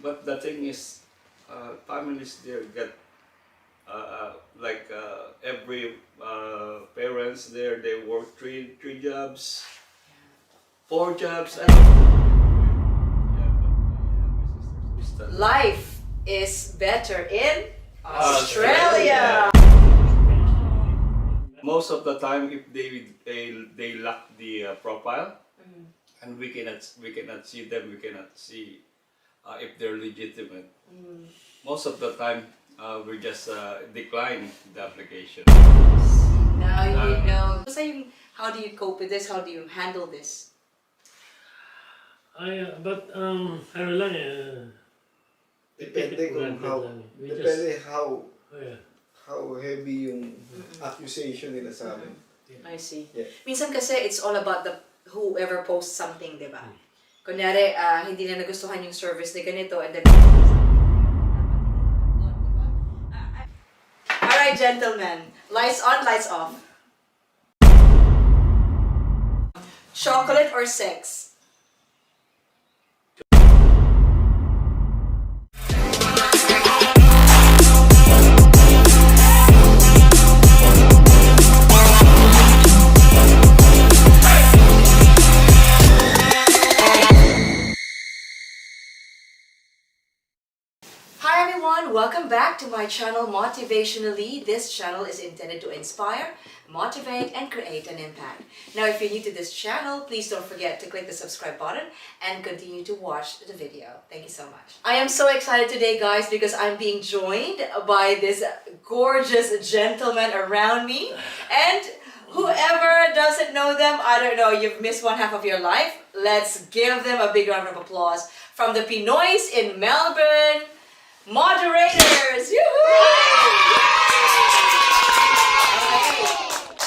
But the thing is, families there get every parents there, they work three jobs, 4 jobs. Yeah, my sister's Life is better in Australia. Australia. Most of the time, if they lack the profile, and we cannot see them, we cannot see if they're legitimate. Most of the time, we just decline the application. Now you know. How do you cope with this? How do you handle this? Ano lang Depende kung how heavy yung accusation nila sa amin. I see. Yeah. Minsan kasi it's all about the whoever posts something, di ba? Kunyari, hindi na nagustuhan yung service ni ganito and then Alright, gentlemen. Lights on, lights off. Chocolate or sex? Hi everyone, welcome back to my channel Motivationalee. This channel is intended to inspire, motivate, and create an impact. Now if you're new to this channel, please don't forget to click the subscribe button and continue to watch the video. Thank you so much. I am so excited today, guys, because I'm being joined by this gorgeous gentleman around me. And whoever doesn't know them, I don't know, you've missed one half of your life. Let's give them a big round of applause from the Pinoys in Melbourne. Moderators!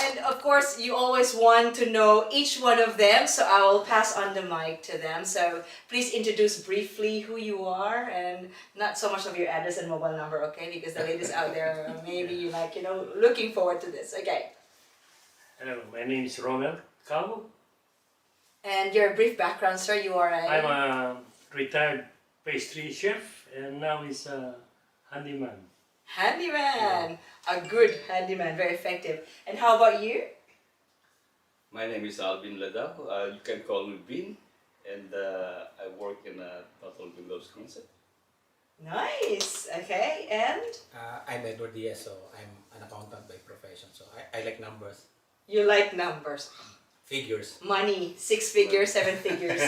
And of course, you always want to know each one of them, so I will pass on the mic to them. So please introduce briefly who you are and not so much of your address and mobile number, okay? Because the ladies out there, maybe you looking forward to this. Okay. Hello, my name is Romel Cabo. And your brief background, sir, you are I'm a retired pastry chef and now is a handyman. handyman. A good handyman, very effective. And how about you? My name is Alvin Ladao. You can call me Bin, and I work in a total windows concept. Nice. Okay. And I'm Edward Diaz, so I'm an accountant by profession. So I like numbers, you like numbers. figures. Money, 6 figures, 7 figures.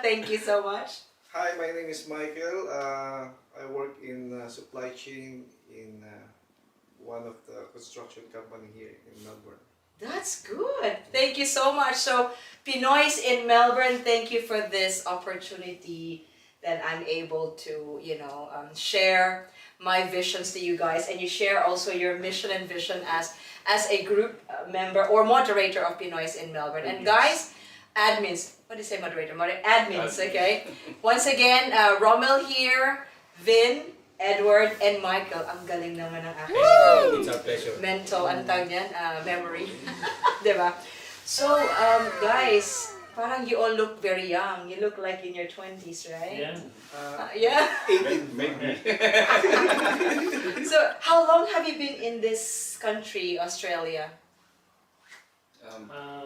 Thank you so much. Hi, my name is Michael. I work in supply chain in one of the construction company here in Melbourne. That's good. Thank you so much. So, Pinoys in Melbourne, thank you for this opportunity that I'm able to, share my visions to you guys, and you share also your mission and vision as a group member or moderator of Pinoys in Melbourne. And guys, admins, what do you say moderator? Admins, okay? Once again, Rommel here, Vin, Edward, and Michael. Ang galing naman ng aking It's our pleasure. mental, ano tawag niyan? Memory. Diba? So, guys, parang you all look very young. You look like in your 20s, right? Yeah. Yeah? 18 Maybe. So, how long have you been in this country, Australia?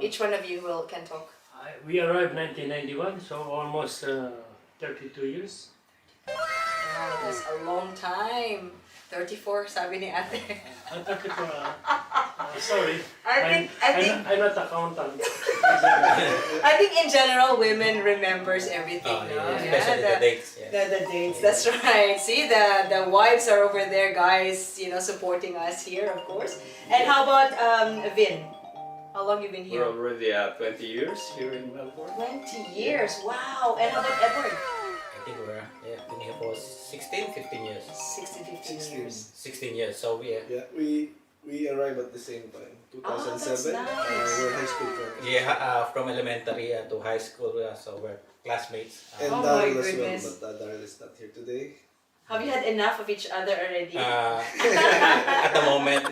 Each one of you can talk. We arrived 1991, so almost 32 years. Wow, that's a long time. 34, sabi ni ate. Sorry. I think I'm not accountant. I think in general, women remembers everything, no? Especially the dates. Yeah. The dates, that's right. See, the wives are over there, guys, supporting us here, of course. And how about Vin? How long you been here? We're already 20 years here in Melbourne. 20 years, wow. And how about Edward? I think we're been here for 16, 15 years. 16, 15 16. years. 16 years. So Yeah, we arrived at the same time, 2007. that's nice. We're high school friends. from elementary to high school, so we're classmates. And Oh my Daryl as well, goodness. but Daryl is not here today. Have you had enough of each other already? At the moment,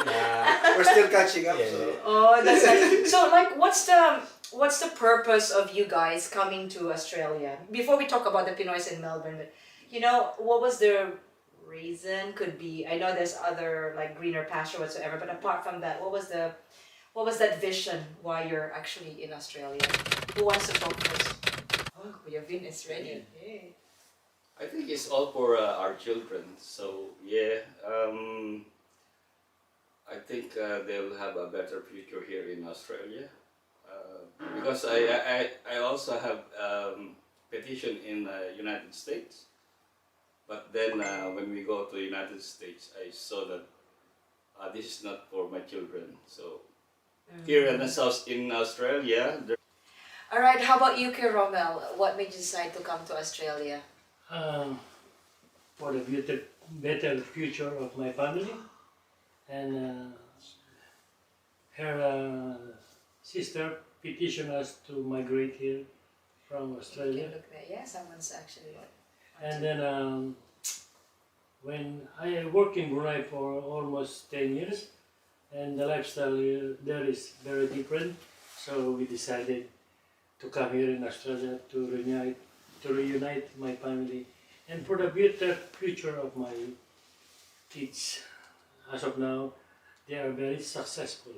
We're still catching up, Yeah. so Oh, that's nice. So, what's the purpose of you guys coming to Australia? Before we talk about the Pinoys in Melbourne, but You know, what was the reason? Could be, I know there's other like greener pasture whatsoever, but apart from that, what was that vision why you're actually in Australia? Who wants to talk first? Oh, your Vin is ready. Hey. I think it's all for our children. So yeah, I think they'll have a better future here in Australia. Because I also have petition in United States. But then when we go to United States, I saw that this is not for my children. So here in the south in Australia, All right, how about you, Kay Romel? What made you decide to come to Australia? For the better future of my family, and her sister petitioned us to migrate here from You Australia. can look there. Yeah, someone's actually. And then when I worked in Brunei for almost 10 years, and the lifestyle there is very different, so we decided to come here in Australia to reunite my family, and for the better future of my kids. As of now, they are very successful.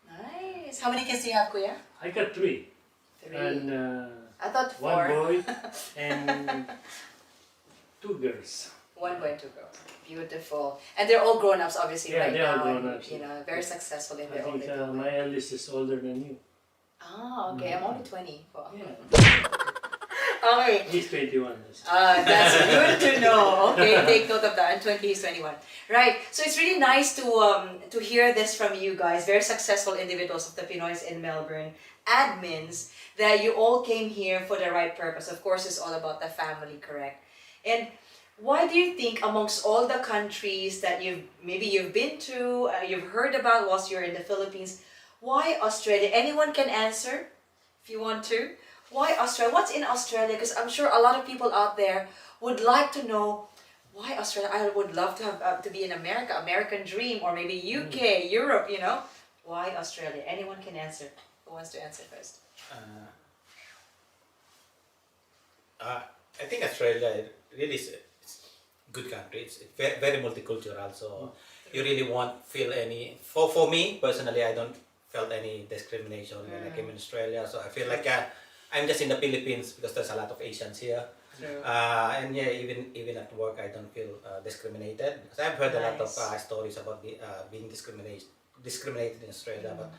Nice. How many kids do you have, Kuya? I got three, 3. and I thought 4. one boy and 2 girls. 1 boy and 2 girls. Beautiful. And they're all grown-ups obviously Yeah, right they are now. And, grown-ups. you know, very successful in I their own think little my way. eldest is older than you. Ah, okay. I'm only 20. Wow. Yeah, Okay. he's 21. That's good to know. Okay, take note of that. And 20, he's 21. Right. So it's really nice to hear this from you guys, very successful individuals of the Pinoys in Melbourne, admins, that you all came here for the right purpose. Of course, it's all about the family, correct? And why do you think amongst all the countries that you've been to, you've heard about whilst you're in the Philippines, why Australia? Anyone can answer if you want to. Why Australia? What's in Australia? Because I'm sure a lot of people out there would like to know why Australia. I would love to have to be in America, American dream, or maybe UK, Europe. You know, why Australia? Anyone can answer. Who wants to answer first? I think Australia really is a good country. It's very, very multicultural. So you really won't feel any. For me personally, I don't felt any discrimination when I came in Australia. So I feel like I'm just in the Philippines because there's a lot of Asians here. True. And yeah, even at work, I don't feel discriminated because I've heard a lot of stories about being discriminated in Australia, but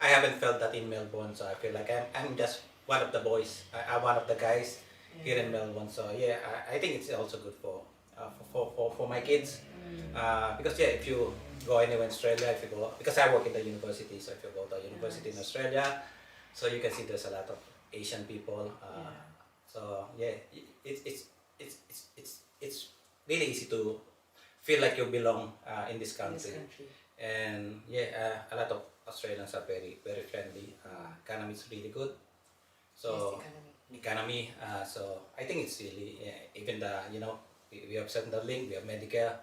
I haven't felt that in Melbourne. So I feel like I'm just one of the boys, one of the guys here in Melbourne. So yeah, I think it's also good for my kids because yeah, if you go anywhere in Australia, if you go because I work in the university, so if you go to a university in Australia, so you can see there's a lot of Asian people. So yeah, it's really easy to feel like you belong in this country. And yeah, a lot of Australians are very, very friendly. Economy is really good. So economy. So I think it's really even the we have Centrelink, we have Medicare.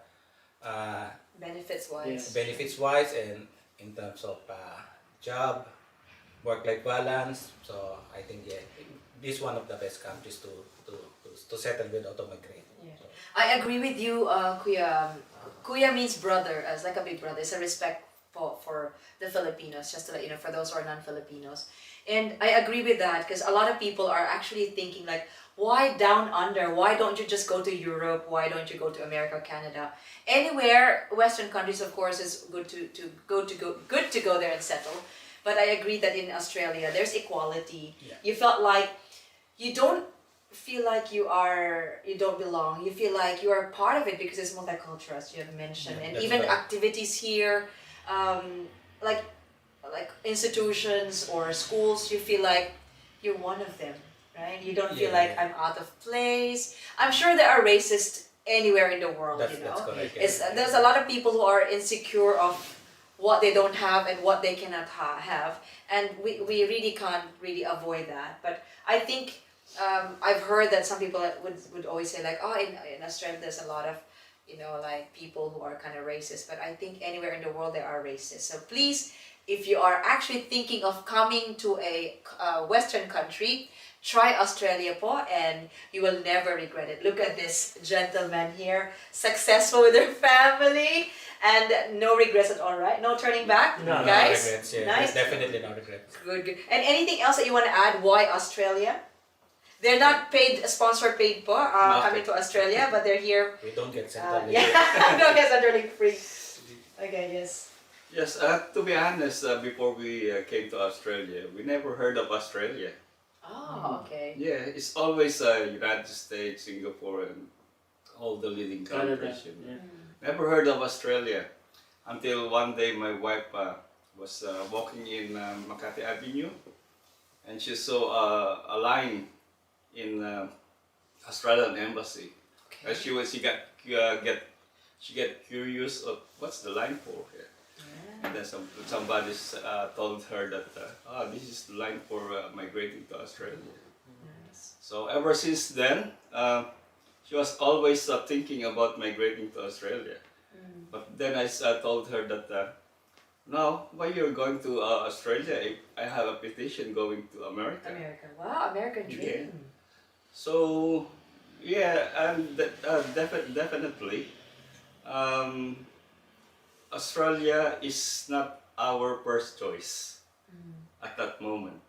Benefits wise. Benefits wise, and in terms of job, work-life balance. So I think yeah, this is one of the best countries to settle with or to migrate. Yeah. I agree with you, Kuya. Kuya means brother, as like a big brother. It's a respect for the Filipinos, just to let you know, for those who are non-Filipinos. And I agree with that because a lot of people are actually thinking like, why down under? Why don't you just go to Europe? Why don't you go to America, Canada? Anywhere, Western countries, of course, is good to go there and settle. But I agree that in Australia, there's equality. Yeah. You felt like you don't feel like you don't belong. You feel like you are part of it because it's multicultural, as you have mentioned, Yeah, and that's even right. activities here, like institutions or schools, you feel like you're one of them, right? You don't feel Yeah. like I'm out of place. I'm sure there are racists anywhere in the world, That's, you know. that's correct. There's a lot of people who are insecure of what they don't have and what they cannot have, and we really can't really avoid that. But I think I've heard that some people would always say like, oh, in Australia there's a lot of like people who are kind of racist, but I think anywhere in the world there are racists. So please, if you are actually thinking of coming to a Western country, try Australia po, and you will never regret it. Look at this gentleman here, successful with their family, and no regrets at all, right? No turning back, No, no guys. No regrets, yeah. Nice. There's definitely no regrets. Good, good. And anything else that you want to add? Why Australia? They're not paid, sponsor paid po, coming to Australia, but they're here. We don't get Central Yeah, no, yes, Underlink free. Okay, yes. Yes, to be honest, before we came to Australia, we never heard of Australia. Oh, okay. Yeah, it's always United States, Singapore, and all the leading Canada. countries. Yeah. Never heard of Australia until one day my wife was walking in Makati Avenue, and she saw a line in Australian embassy. Okay. She got curious of what's the line for here. And then somebody told her that this is the line for migrating to Australia. Nice. So ever since then, she was always thinking about migrating to Australia. But then I told her that, no, why you're going to Australia? I have a petition going to America. America. Wow, American dream. So, yeah, and definitely, Australia is not our first choice at that moment.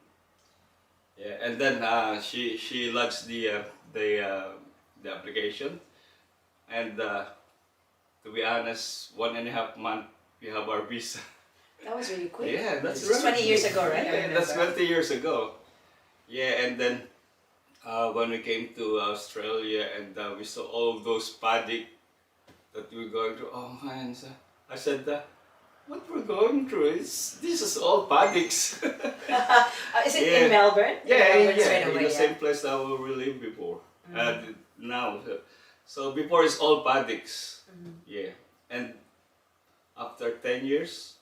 Yeah, and then she lodged the application, and to be honest, 1.5 months we have our visa. That was really quick. Yeah, that's It's 20 years ago, right? I Yeah, that's remember. 20 years ago. Yeah, and then when we came to Australia and we saw all those paddock that we were going through, oh man, I said, what we're going through this is all paddocks. Is it Yeah. in Melbourne? Yeah, Melbourne straight in away, the same place that we lived before. Now, so before it's all paddocks. Yeah, and after 10 years,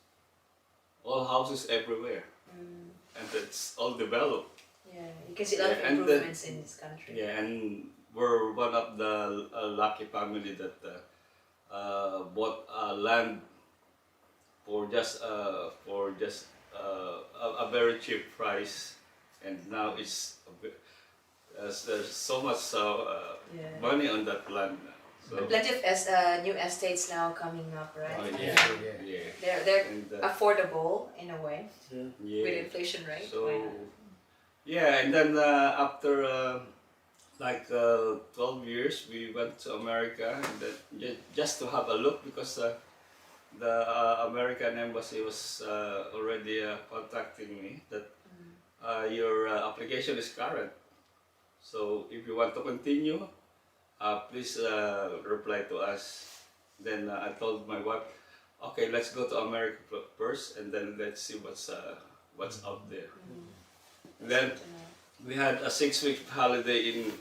all houses everywhere, and it's all developed. Yeah, you can see a lot of Yeah, and improvements in this country. Yeah, and we're one of the lucky family that bought land for just a very cheap price, and now it's there's so much Yeah. money on that land now. So Plenty of new estates now coming up, right? yeah, yeah, They're and affordable in a way with yeah. inflation rate. So Why not? yeah, and then after 12 years, we went to America, and then just to have a look, because the American embassy was already contacting me that your application is current. So if you want to continue, please reply to us. Then I told my wife, okay, let's go to America first, and then let's see what's out there. And then we had a 6-week holiday in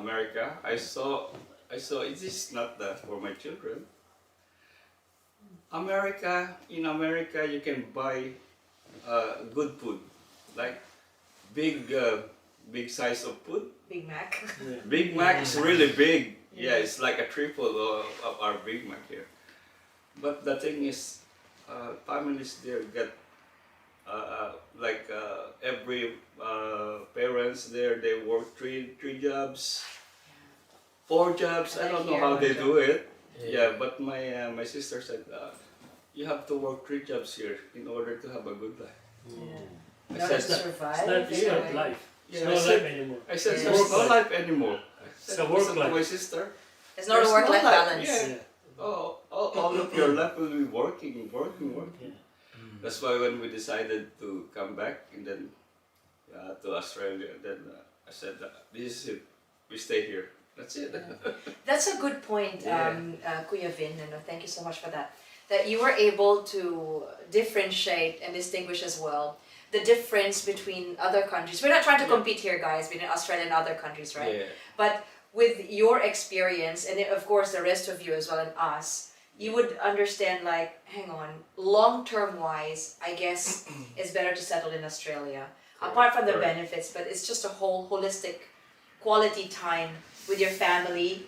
America. I saw it is not for my children. In America you can buy good food, like big size of food. Big Mac. Big Mac is really big. Yeah, it's like a triple of our Big Mac here. But the thing is, families there get every parents there, they work three jobs, 4 jobs. I don't know how they do it. Yeah, but my sister said you have to work 3 jobs here in order to have a good life. Yeah. I In order to said, survive. It's not life. It's Yeah, no I life said- anymore. I said Yeah. there's no life anymore. It's a work Listen to life. my sister. There's not a There's work-life no life, balance. yeah. Oh, all of your life will be working. Yeah. That's why when we decided to come back and then to Australia, then I said, this is it. We stay here. That's it. That's a good point, Yeah. Kuya Vin, and thank you so much for that. That you were able to differentiate and distinguish as well the difference between other countries. We're not trying to Yeah. compete here, guys, between Australia and other countries, right? Yeah. But with your experience, and of course the rest of you as well and us, you would understand, like, hang on, long-term wise, I guess it's better to settle in Australia. Apart from the Correct. benefits, but it's just a whole holistic quality time with your family,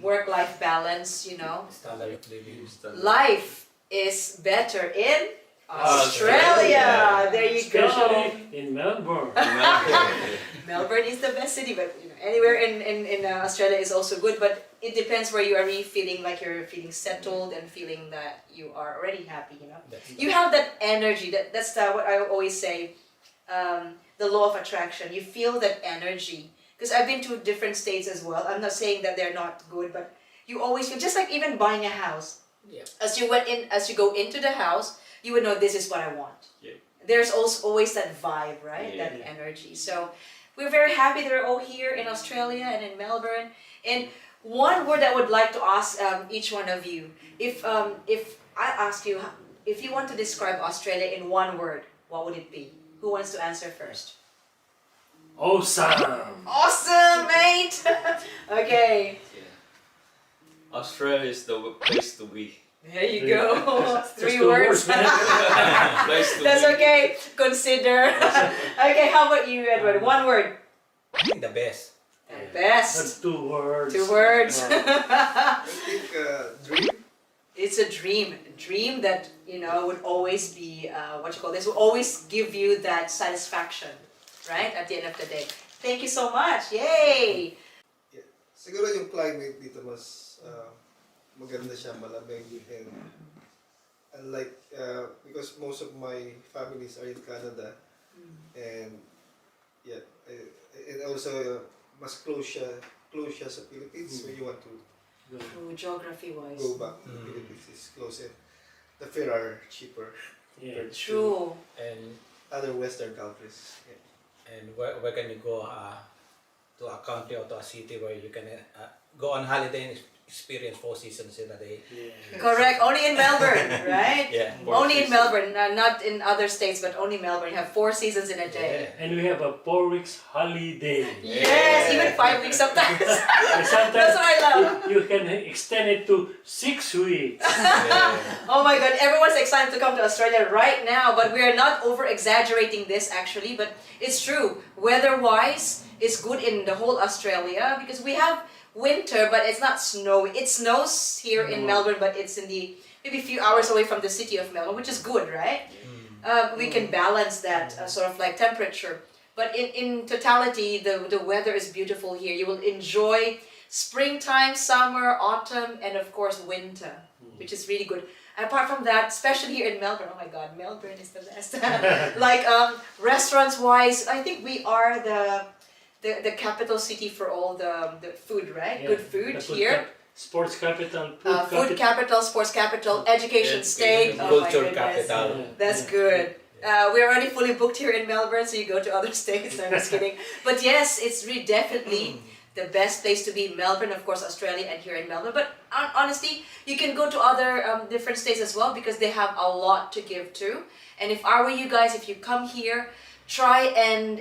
work-life balance, you know. Standard of living. Life is better in Australia. Australia. There you go. Especially in Melbourne. Melbourne is the best city, but you know, anywhere in Australia is also good. But it depends where you are really feeling like you're feeling settled and feeling that you are already happy. You know, you have that energy. That's what I always say. The law of attraction. You feel that energy. Because I've been to different states as well. I'm not saying that they're not good, but you always feel just like even buying a house. Yeah. As you go into the house, you would know this is what I want. Yeah. There's also always that vibe, right? Yeah. That energy. So we're very happy they're all here in Australia and in Melbourne. And one word I would like to ask each one of you, if I ask you, if you want to describe Australia in one word, what would it be? Who wants to answer first? Awesome! Awesome, mate! Okay, Yeah. Australia is the place to be. there you go. Three the words. worst, man. Place to That's be. okay. Consider. Okay, how about you, Edward? One word. I think the best. The best. That's 2 words. 2 words. I think dream. It's a dream. A dream that, you know, would always be, would always give you that satisfaction, right? At the end of the day. Thank you so much. Yay! Yeah. Siguro yung climate dito mas maganda siya, malamig, and like because most of my families are in Canada, and yeah, and also mas close siya sa Philippines, so you want to Oh, geography-wise. go back to the Philippines. It's closer. The fare are cheaper Yeah. True. And other Western countries. Yeah. and where can you go to a country or to a city where you can go on holiday and experience 4 seasons in a day? Yeah. Correct. Only in Melbourne, right? Yeah. Only in Melbourne, not in other states, but only Melbourne. You have 4 seasons in a day. Yeah. And we have a 4 weeks holiday. Yes, even 5 weeks sometimes. And sometimes That's what I love. you can extend it to 6 weeks. Yeah. Oh my God, everyone's excited to come to Australia right now, but we are not over-exaggerating this actually, but it's true. Weather-wise, it's good in the whole Australia because we have winter, but it's not snowy. It snows here in Melbourne, but it's in the maybe a few hours away from the city of Melbourne, which is good, right? We can balance that sort of like temperature. But in totality, the weather is beautiful here. You will enjoy springtime, summer, autumn, and of course winter, which is really good. Apart from that, especially here in Melbourne, oh my God, Melbourne is the best. Like restaurants wise, I think we are the capital city for all the food, right? Yeah. Good food The here. Sports capital, Food capital, sports capital, education state. Oh my Culture goodness. capital. That's good. We're already fully booked here in Melbourne, so you go to other states. I'm just kidding. But yes, it's really definitely the best place to be. Melbourne, of course, Australia, and here in Melbourne. But honestly, you can go to other different states as well because they have a lot to give too. And if I were you guys, if you come here, try and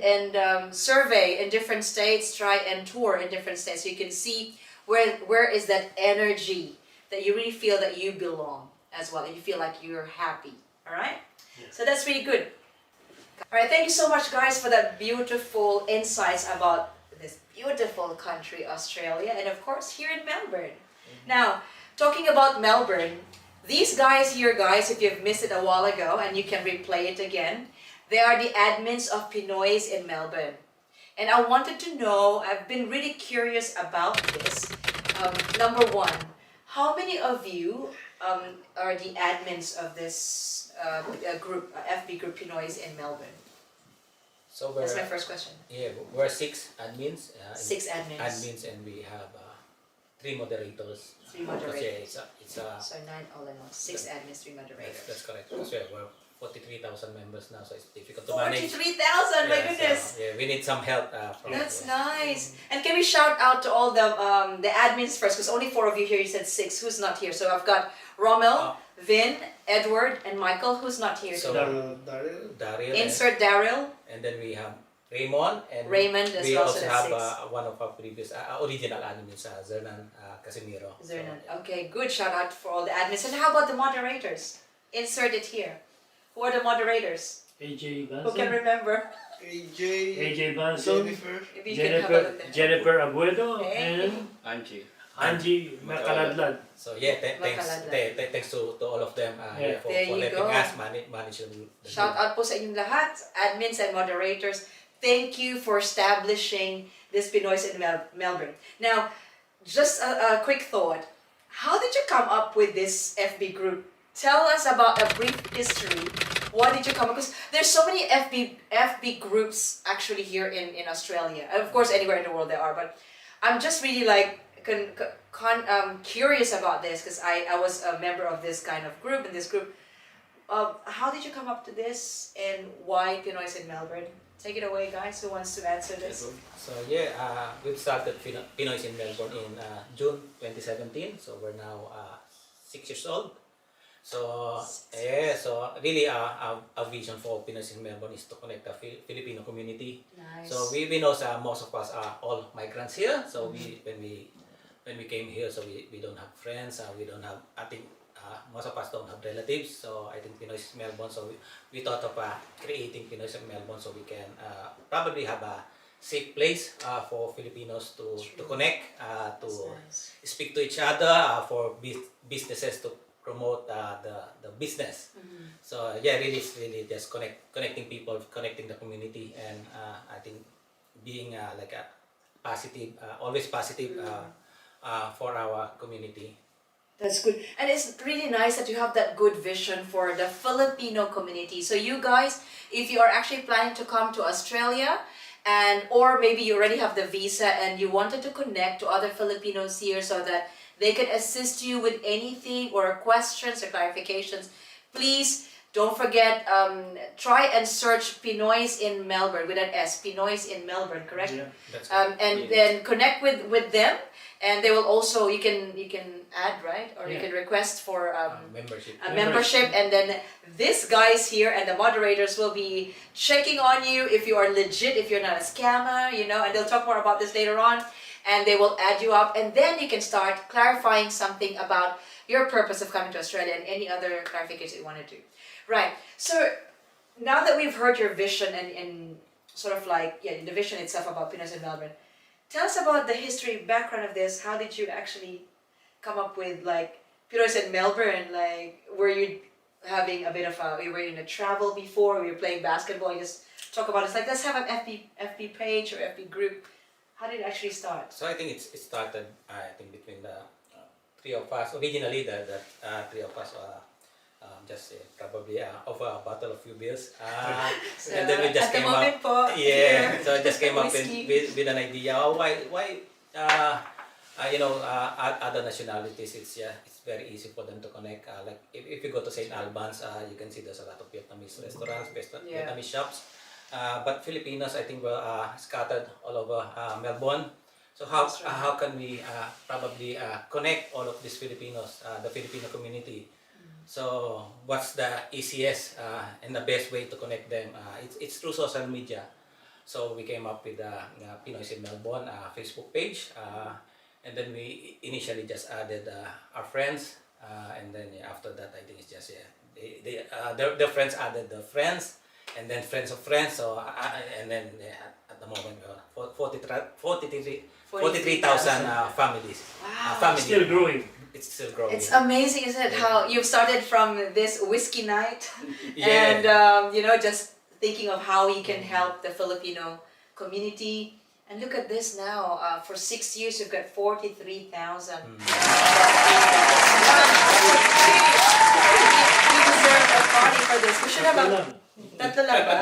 survey in different states, try and tour in different states, so you can see where is that energy that you really feel that you belong as well, and you feel like you're happy. All right? Yeah. So that's really good. All right, thank you so much, guys, for that beautiful insights about this beautiful country, Australia, and of course here in Melbourne. Now, talking about Melbourne, these guys here, guys, if you've missed it a while ago and you can replay it again, they are the admins of Pinoys in Melbourne. And I wanted to know, I've been really curious about this. Number one, how many of you are the admins of this group, FB group Pinoys in Melbourne? So That's my first question. Yeah, we're 6 admins. 6 admins. Admins, and we have 3 moderators. 3 Because, moderators. yeah, it's a So 9 all in all. 6 admins, 3 moderators. that's correct. Because we're 43,000 members now, so it's difficult to manage. 43,000, my Yeah, goodness! So, yeah, we need some help from That's yeah. nice. And can we shout out to all the admins first? Because only 4 of you here. You said 6. Who's not here? So I've got Rommel, Vin, Edward, and Michael. Who's not here So, today? Daryl. Insert Daryl, and then we have Raymond, and Raymond as we well. also So have that's 6. one of our previous original admins, Zernan Casimiro. Zernan. Okay, good shout out for all the admins. And how about the moderators? Insert it here. Who are the moderators? AJ Who can Banson, remember? AJ, AJ Banson, Jennifer. Maybe you can have a look there. Jennifer Abuedo, Hey. and Angie. Angie Makaladlad. So yeah, thanks, Makaladlad. thanks to all of them Yeah. for There you letting go. us manage the Shout out po sa inyong lahat, admins and moderators. Thank you for establishing this Pinoys in Melbourne. Now, just a quick thought. How did you come up with this FB group? Tell us about a brief history. Why did you come up? Because there's so many FB groups actually here in Australia. Of course, anywhere in the world there are. But I'm just really like curious about this because I was a member of this kind of group, and this group. How did you come up to this, and why Pinoys in Melbourne? Take it away, guys. Who wants to answer this? So yeah, we've started Pinoys in Melbourne in June 2017. So we're now 6 years old. So yeah, so really a vision for Pinoys in Melbourne is to connect the Filipino community. Nice. So we know most of us are all migrants here. So when we came here, so we don't have friends. We don't have, I think most of us don't have relatives. So I think Pinoys in Melbourne. So we thought of creating Pinoys in Melbourne so we can probably have a safe place for Filipinos to connect, to Nice. speak to each other, for businesses to promote the business. So yeah, really just connecting people, connecting the community, and I think being like a positive, always positive for our community. That's good. And it's really nice that you have that good vision for the Filipino community. So you guys, if you are actually planning to come to Australia, or maybe you already have the visa and you wanted to connect to other Filipinos here so that they can assist you with anything or questions or clarifications, please don't forget, try and search Pinoys in Melbourne with an S, Pinoys in Melbourne, correct? Yeah. That's And then connect with them, and they will also, you can add, right? Or you Yeah. can request for membership. a membership, and then these guys here and the moderators will be checking on you if you are legit, if you're not a scammer, and they'll talk more about this later on, and they will add you up, and then you can start clarifying something about your purpose of coming to Australia and any other clarification you want to do. Right, so now that we've heard your vision and sort of like, the vision itself about Pinoys in Melbourne, tell us about the history, background of this. How did you actually come up with like Pinoys in Melbourne? Like, were you having a bit of you were in a travel before? We were playing basketball. You just talk about it. It's like, let's have an FB page or FB group. How did it actually start? So I think it started, I think, between the three of us. Originally, the three of us just probably over a bottle of few beers. So, And then we just at the came moment up. po, Yeah, so I just came up Whiskey. with an idea. Why other nationalities, it's very easy for them to connect. Like if you go to St. Albans, you can see there's a lot of Vietnamese restaurants, Yeah. Vietnamese shops. But Filipinos, I think, were scattered all over Melbourne. So That's right. how can we probably connect all of these Filipinos, the Filipino community? So what's the easiest and the best way to connect them? It's through social media. So we came up with the Pinoys in Melbourne Facebook page, and then we initially just added our friends, and then after that I think it's just their friends added the friends, and then friends of friends. So and then at the moment 43,000 families. Wow. Family. Still growing. It's still growing. It's amazing, isn't it? How you've started from this whiskey night, Yeah. and just thinking of how you can help the Filipino community. And look at this now. For 6 years, you've got 43,000. We deserve a party for this. We should have a tatlo lang ba?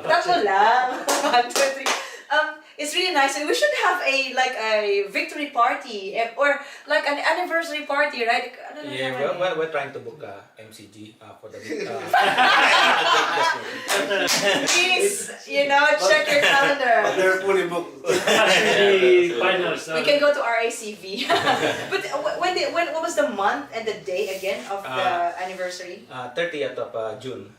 Tatlo lang. 1, 2, 3. It's really nice. We should have a victory party or like an anniversary party, right? Ano na Yeah, naman we're trying to book MCG for the Please, check your calendar. But they're fully booked. Actually, finals. We can go to RACV. But when what was the month and the day again of the anniversary? 30th of June.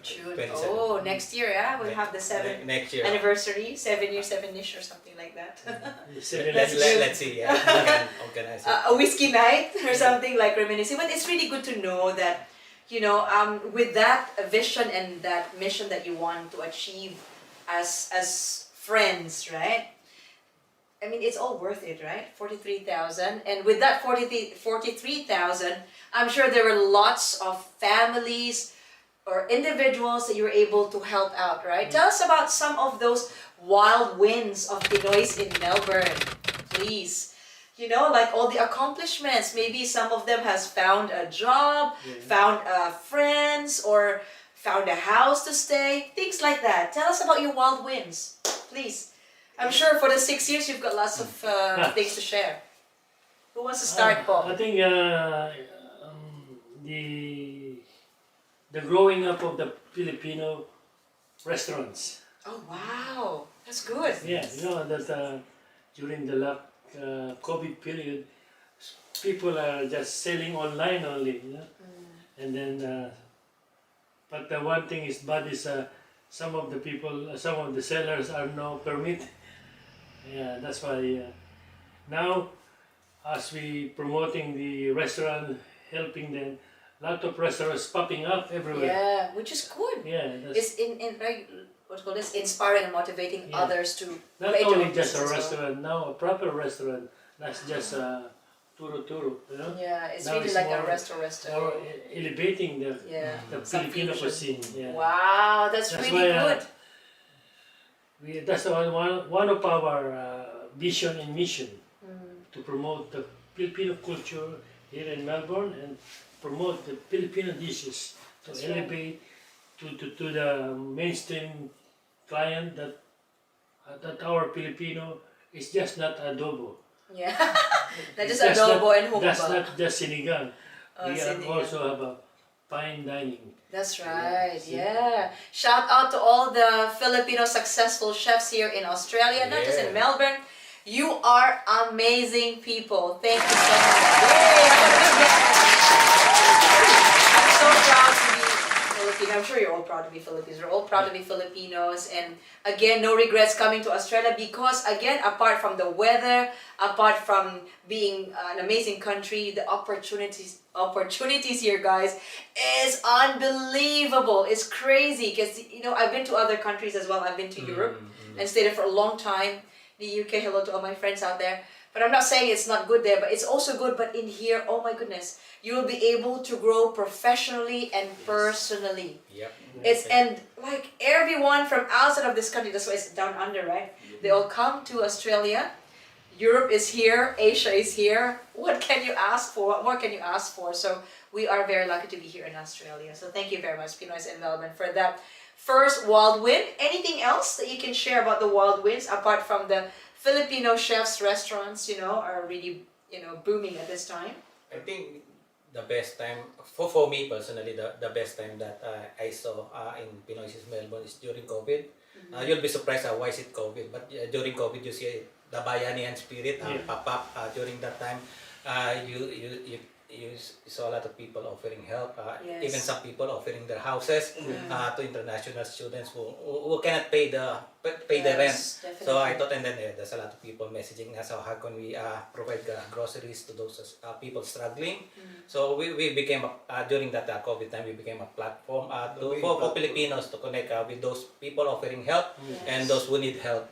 June. 27. Oh, next year, we'll have the 7th Next year. anniversary, 7 years, 7-ish or something like that. Let's see. Yeah, we can organize it. A whiskey night or something like reminiscing. But it's really good to know that, with that vision and that mission that you want to achieve as friends, right? I mean, it's all worth it, right? 43,000. And with that 43,000, I'm sure there were lots of families or individuals that you were able to help out, right? Tell us about some of those wild wins of Pinoys in Melbourne, please. You know, like all the accomplishments. Maybe some of them has found a job, found friends, or found a house to stay. Things like that. Tell us about your wild wins, please. I'm sure for the 6 years you've got lots of things to share. Who wants to start, Paul? I think the growing up of the Filipino restaurants. Oh wow, that's good. Yeah, you know that during the COVID period, people are just selling online only, you know. And then, but the one thing is bad is some of the people, some of the sellers are no permit. Yeah, that's why now, as we promoting the restaurant, helping them, lot of restaurants popping up everywhere. Yeah, which is good. Yeah, It's that's what's called this, inspiring and motivating others to not create their only own just a business as well. restaurant, now a proper restaurant, not just turo, you know. Yeah, it's Now really it's like a more- restaurant. Or elevating the Yeah. Some Filipino fusion. cuisine. Yeah. Wow, that's That's really why, good. That's one of our vision and mission to promote the Filipino culture here in Melbourne and promote the Filipino dishes to That's right. elevate to the mainstream client that our Filipino is just not adobo. Yeah, not just That's adobo and That's humba. not just sinigang. Oh, We sinigang. also have a fine dining. That's right, yeah. Shout out to all the Filipino successful chefs here in Australia, not just in Yeah. Melbourne. You are amazing people. Thank you so much. Yay, have a good day. I'm so proud to be Filipino. I'm sure you're all proud to be Filipinos. We're all proud to be Filipinos. And again, no regrets coming to Australia because, again, apart from the weather, apart from being an amazing country, the opportunities here, guys, is unbelievable. It's crazy because, you know, I've been to other countries as well. I've been to Europe and stayed there for a long time. The UK, hello to all my friends out there. But I'm not saying it's not good there, but it's also good. But in here, oh my goodness, you will be able to grow professionally and personally. Yep. It's and like everyone from outside of this country, that's why it's down under, right? They all come to Australia. Europe is here, Asia is here. What can you ask for? What more can you ask for? So we are very lucky to be here in Australia. So thank you very much, Pinoys in Melbourne, for that first wild win. Anything else that you can share about the wild wins apart from the Filipino chefs restaurants, you know, are really, you know, booming at this time? I think the best time for me personally, the best time that I saw in Pinoys is Melbourne is during COVID. You'll be surprised why is it COVID, but during COVID you see the Bayanihan spirit pop up during that time. You saw a lot of people offering help, Yes. even some people offering their houses to international students who cannot pay the rent. Yes, definitely. So I thought, and then there's a lot of people messaging us, how can we provide groceries to those people struggling. So we became, during that COVID time, we became a platform for Filipinos to connect with those people offering help and those who need help.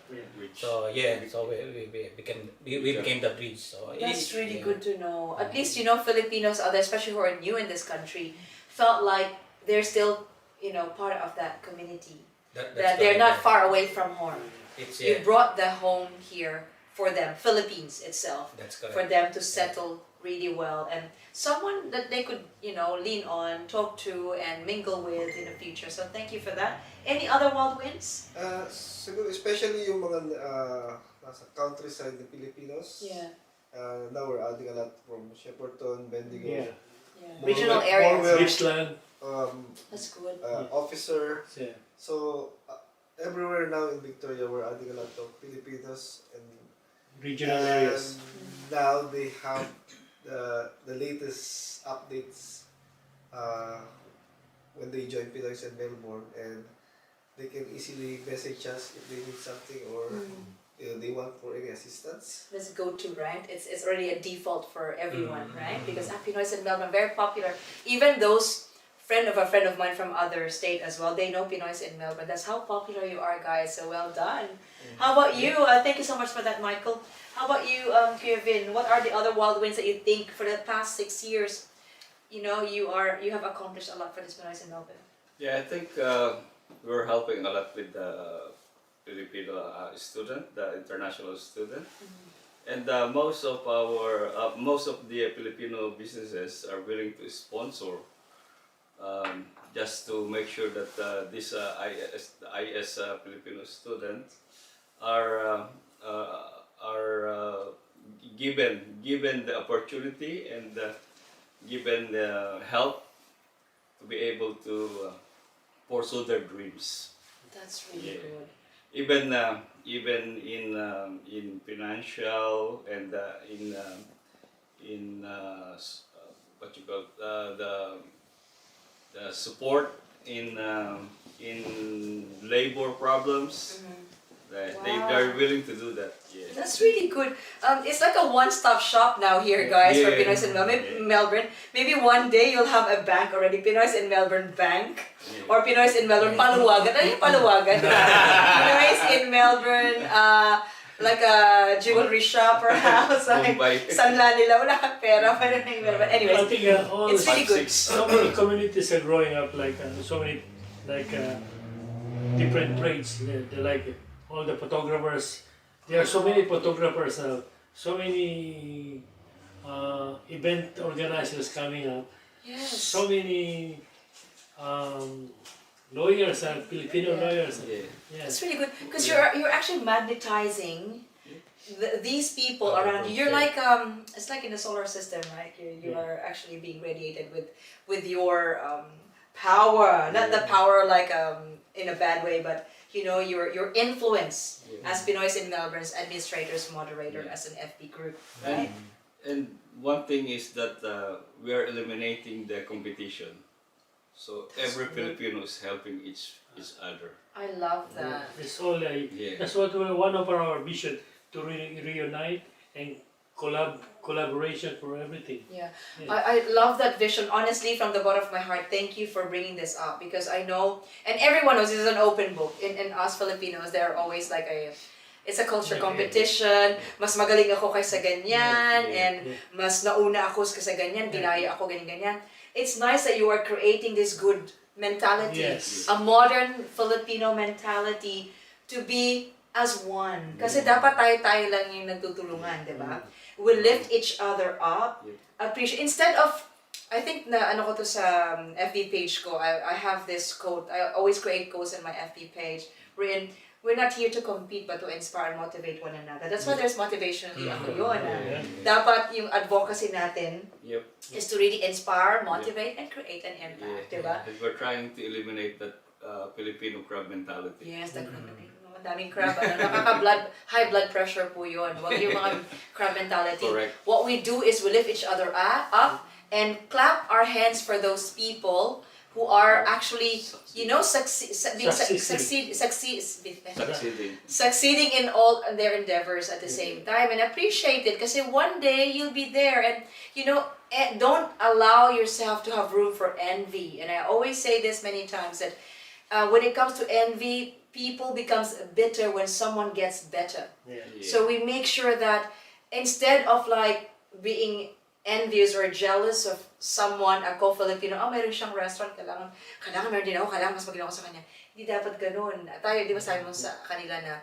So so we became the bridge. So That's really good to know. At least, you know, Filipinos out there, especially who are new in this country, felt like they're still, you know, part of that community. That they're not far away from home. It's, You brought the home here for them, Philippines itself, That's correct. for them to settle really well and someone that they could, you know, lean on, talk to, and mingle with in the future. So thank you for that. Any other wild wins? Siguro, especially yung mga nasa countryside na Filipinos. Yeah. Now we're adding a lot from Shepparton, Bendigo, Yeah. Regional More areas. well- Gippsland. That's good. Officer. Yeah. So everywhere now in Victoria, we're adding a lot of Filipinos, and Regional areas. now they have the latest updates when they join Pinoys in Melbourne, and they can easily message us if they need something or you know, they want for any assistance. Let's go to, right? It's already a default for everyone, right? Because Pinoys in Melbourne are very popular. Even those friend of mine from other state as well. They know Pinoys in Melbourne. That's how popular you are, guys. So well done. How about you? Thank you so much for that, Michael. How about you, Kevin? What are the other wild wins that you think for the past 6 years, you have accomplished a lot for this Pinoys in Melbourne? Yeah, I think we're helping a lot with the Filipino student, the international student, and most of the Filipino businesses are willing to sponsor, just to make sure that this IS Filipino students are given the opportunity and given the help to be able to pursue their dreams. That's really Yeah. good. Even in financial and what you call the support in labor problems. They are willing to do that. Yeah. That's really good. It's like a one-stop shop now here, guys, for Yeah. Pinoys in Melbourne. Maybe one day you'll have a bank already, Pinoys in Melbourne Bank, or Pinoys in Melbourne Paluwagan. Ano yung Paluwagan? Pinoys in Melbourne, like a jewelry shop or house, like Mumbai. sanla nila, wala kang pera, pero in Melbourne. Anyways, I think all it's really good. so many communities are growing up like so many like different trades. They like all the photographers. There are so many photographers now. So many event organizers coming up. Yes. So many lawyers are Filipino lawyers. Yeah. Yes. It's really good because you're actually magnetizing these people around you. You're like it's like in the solar system, right? You are actually being radiated with your power, not the power like in a bad way, but your influence as Pinoys in Melbourne's administrators, moderator, as an FB group, right? And one thing is that we are eliminating the competition. So every Filipino is helping each other. I love that. It's all Yeah. that's what one of our vision to reunite and collaboration for everything. Yeah, Yeah. I love that vision. Honestly, from the bottom of my heart, thank you for bringing this up because I know, and everyone knows this is an open book. In us Filipinos, there are always like it's a culture competition. Mas magaling ako kaysa ganyan, and mas nauna ako kaysa ganyan, ginaya ako ganyan. It's nice that you are creating this good mentality, Yes. a modern Filipino mentality to be as one. Kasi dapat tayo lang yung nagtutulungan, di ba? We lift each other up. Appreciate. Instead of, I think na ano ko to sa FB page ko, I have this quote. I always create quotes in my FB page wherein we're not here to compete but to inspire and motivate one another. That's why there's Motivationalee. Ako yun. Dapat yung advocacy natin is to really inspire, motivate, and create an impact. Diba? And we're trying to eliminate that Filipino crab mentality. Yes, the crab. Madaming crab. High blood pressure po yun. Wag yung mga crab mentality. Correct. What we do is we lift each other up and clap our hands for those people who are actually, succeeding in all their endeavors at the same time, and appreciate it because one day you'll be there, and don't allow yourself to have room for envy. And I always say this many times that when it comes to envy, people becomes bitter when someone gets better. So we make sure that instead of like being envious or jealous of someone, ako Filipino, mayroon siyang restaurant, kailangan meron din ako, kailangan mas maging ako sa kanya. Hindi dapat ganun. Tayo, di ba sabi mo sa kanila na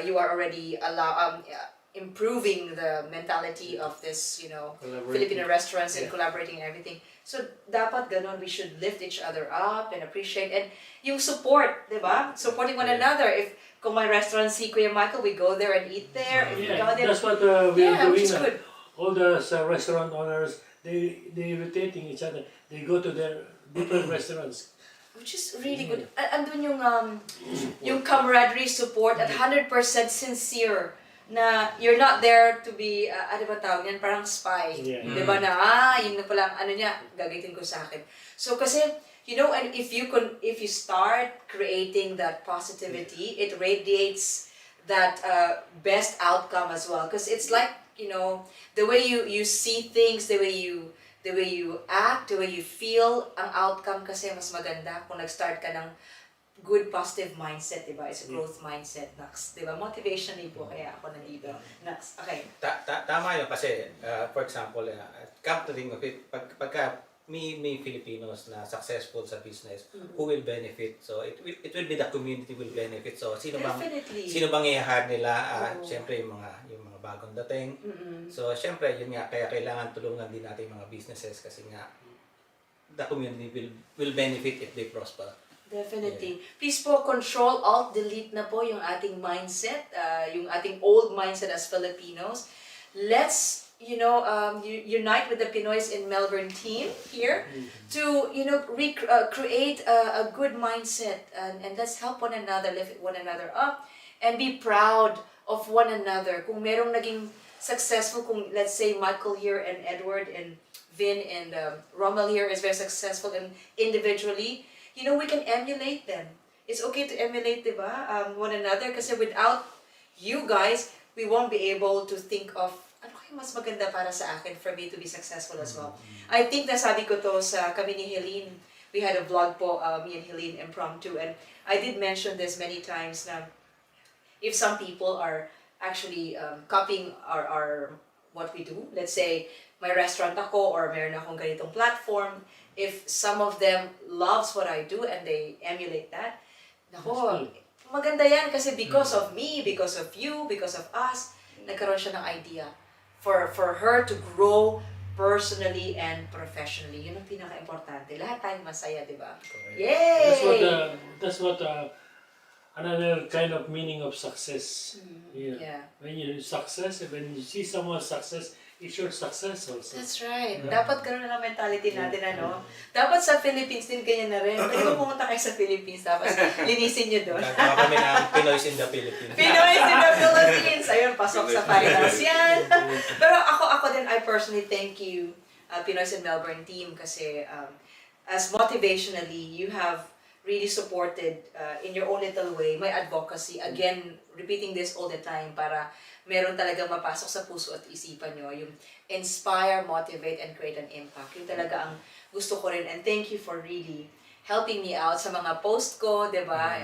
you are already improving the mentality of this, Filipino restaurants and collaborating and everything. So dapat ganun, we should lift each other up and appreciate, and yung support, di ba? Supporting one another. If kung may restaurant si Kuya Michael, we go there and eat there. If we go there, that's what we're doing which is now. good. All the restaurant owners, they rotating each other. They go to their different restaurants. Which is really good. Andun yung camaraderie, support at 100% sincere na you're not there to be, ano ba tawag yan, parang spy. Yeah. Diba na, yun na palang, ano niya, gagamitin ko sa akin. So kasi, and if you start creating that positivity, it radiates that best outcome as well. Because it's like, the way you see things, the way you the way you act, the way you feel, ang outcome kasi mas maganda kung nag-start ka ng good positive mindset, diba? It's a growth mindset, Nax. Diba? Motivationally po kaya ako nandito. Nax, okay. Tama yun kasi, for example, come to think of it, pagka may Filipinos na successful sa business, who will benefit? So it will be the community will benefit. So sino bang i-hire nila? Siyempre yung mga bagong dating. So siyempre yun nga, kaya kailangan tulungan din natin yung mga businesses kasi nga the community will benefit if they prosper. Definitely. Please po, control, alt, delete na po yung ating mindset, yung ating old mindset as Filipinos. Let's, unite with the Pinoys in Melbourne team here to, create a good mindset and let's help one another, lift one another up and be proud of one another. Kung merong naging successful, kung let's say Michael here and Edward and Vin and Rommel here is very successful and individually, we can emulate them. It's okay to emulate, diba, one another kasi without you guys, we won't be able to think of ano kaya mas maganda para sa akin for me to be successful as well. I think nasabi ko to sa kami ni Helene. We had a vlog po, me and Helene impromptu, and I did mention this many times na if some people are actually copying our what we do, let's say may restaurant ako or meron akong ganitong platform, if some of them loves what I do and they emulate that, nako, maganda yan kasi because of me, because of you, because of us, nagkaroon siya ng idea for her to grow personally and professionally. Yun ang pinaka-importante. Lahat tayong masaya, di ba? Yay! That's what another kind of meaning of success. Yeah. When you see someone's success, it's your success also. That's right. Dapat ganun na lang mentality natin, ano? Dapat sa Philippines din ganyan na rin. Pwede ba pumunta kayo sa Philippines, tapos linisin nyo doon? Gagawa kami ng Pinoys in the Philippines. Pinoys in the Philippines! Ayun, pasok sa finals yan. Pero ako din, I personally thank you, Pinoys in Melbourne team, kasi as motivationally, you have really supported in your own little way my advocacy. Again, repeating this all the time para meron talaga mapasok sa puso at isipan nyo, yung inspire, motivate, and create an impact. Yung talaga ang gusto ko rin. And thank you for really helping me out sa mga post ko, diba?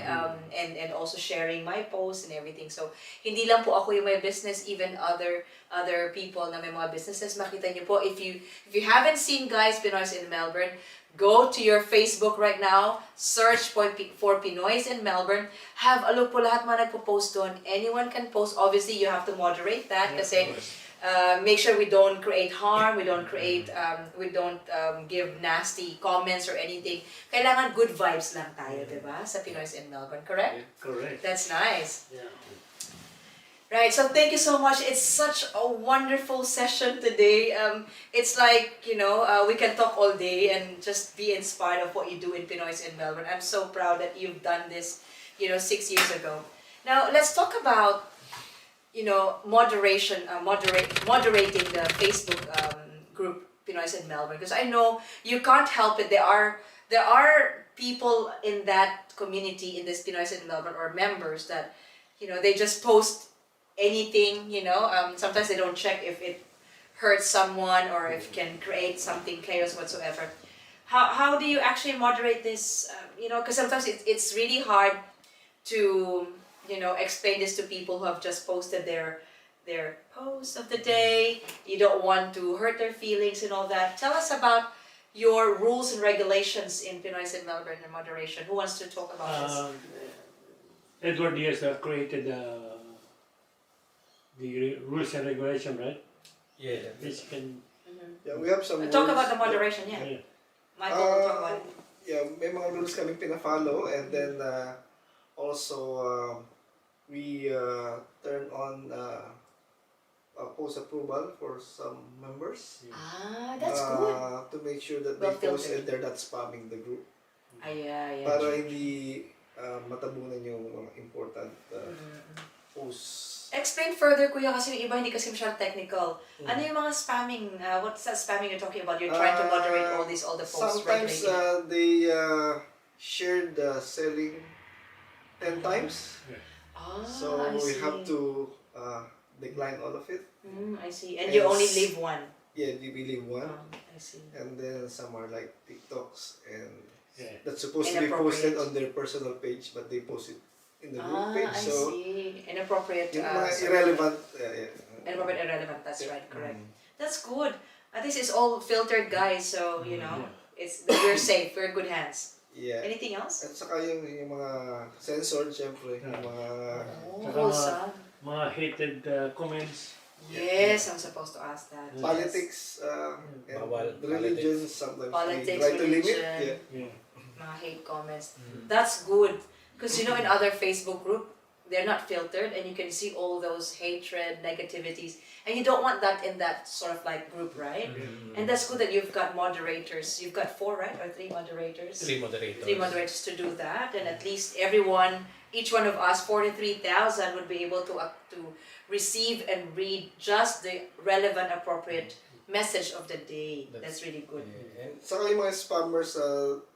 And also sharing my posts and everything. So, hindi lang po ako yung may business, even other people na may mga businesses. Makita nyo po, if you haven't seen, guys, Pinoys in Melbourne, go to your Facebook right now, search for Pinoys in Melbourne. Have a look po lahat mga nagpo-post doon. Anyone can post. Obviously, you have to moderate that kasi make sure we don't create harm, we don't give nasty comments or anything. Kailangan good vibes lang tayo, diba? Sa Pinoys in Melbourne, correct? Yeah, correct. That's nice. Yeah. Right, so thank you so much. It's such a wonderful session today. It's like, we can talk all day and just be inspired of what you do in Pinoys in Melbourne. I'm so proud that you've done this, 6 years ago. Now, let's talk about, moderating the Facebook group Pinoys in Melbourne. Because I know you can't help it. There are people in that community, in this Pinoys in Melbourne, or members that, they just post anything, sometimes they don't check if it hurts someone or if it can create something chaos whatsoever. How do you actually moderate this? Because sometimes it's really hard to, explain this to people who have just posted their post of the day. You don't want to hurt their feelings and all that. Tell us about your rules and regulations in Pinoys in Melbourne and moderation. Who wants to talk about this? Edward Diaz created the rules and regulation, right? Yeah. Which can Yeah, we have some Talk rules. about the moderation, yeah. Michael will talk about it. Yeah, may mga rules kami pina-follow, and then also we turn on post approval for some members. That's good. To make sure that Well they post filtered. and they're not spamming the group. Yeah. Para hindi matabunan yung mga important posts. Explain further, Kuya, kasi yung iba hindi kasi masyadong technical. Ano yung mga spamming? What's that spamming you're talking about? You're trying to moderate all the posts Sometimes regulating. they shared the selling 10 times. So I we see. have to decline all of it. I see. And you only leave one. Yeah, they believe one. I see. And then some are like TikToks and Yeah. that's supposed to be posted Inappropriate. on their personal page, but they post it in the group Ah, page. I So see. Inappropriate. yung mga Sorry. irrelevant, yeah. Inappropriate, irrelevant. That's right. Correct. Mm. That's good. At least it's all filtered, guys. So you know, it's we're safe. We're in good hands. Yeah. Anything else? At saka yung mga censored, syempre, yung mga Oh, Saka wholesome. mga hated comments. Yes, I'm supposed to ask that. Yes. politics, and Bawal, religion, sometimes Politics, we try to limit. religion. Yeah. Yeah. Mga hate comments. That's good. Because you know, in other Facebook group, they're not filtered and you can see all those hatred, negativities. And you don't want that in that sort of like group, right? And that's good that you've got moderators. You've got 4, right? Or 3 moderators? 3 moderators. 3 moderators to do that. And at least everyone, each one of us, 43,000 would be able to receive and read just the relevant, appropriate message of the day. That's really good. Yeah. And Saka yung mga spammers,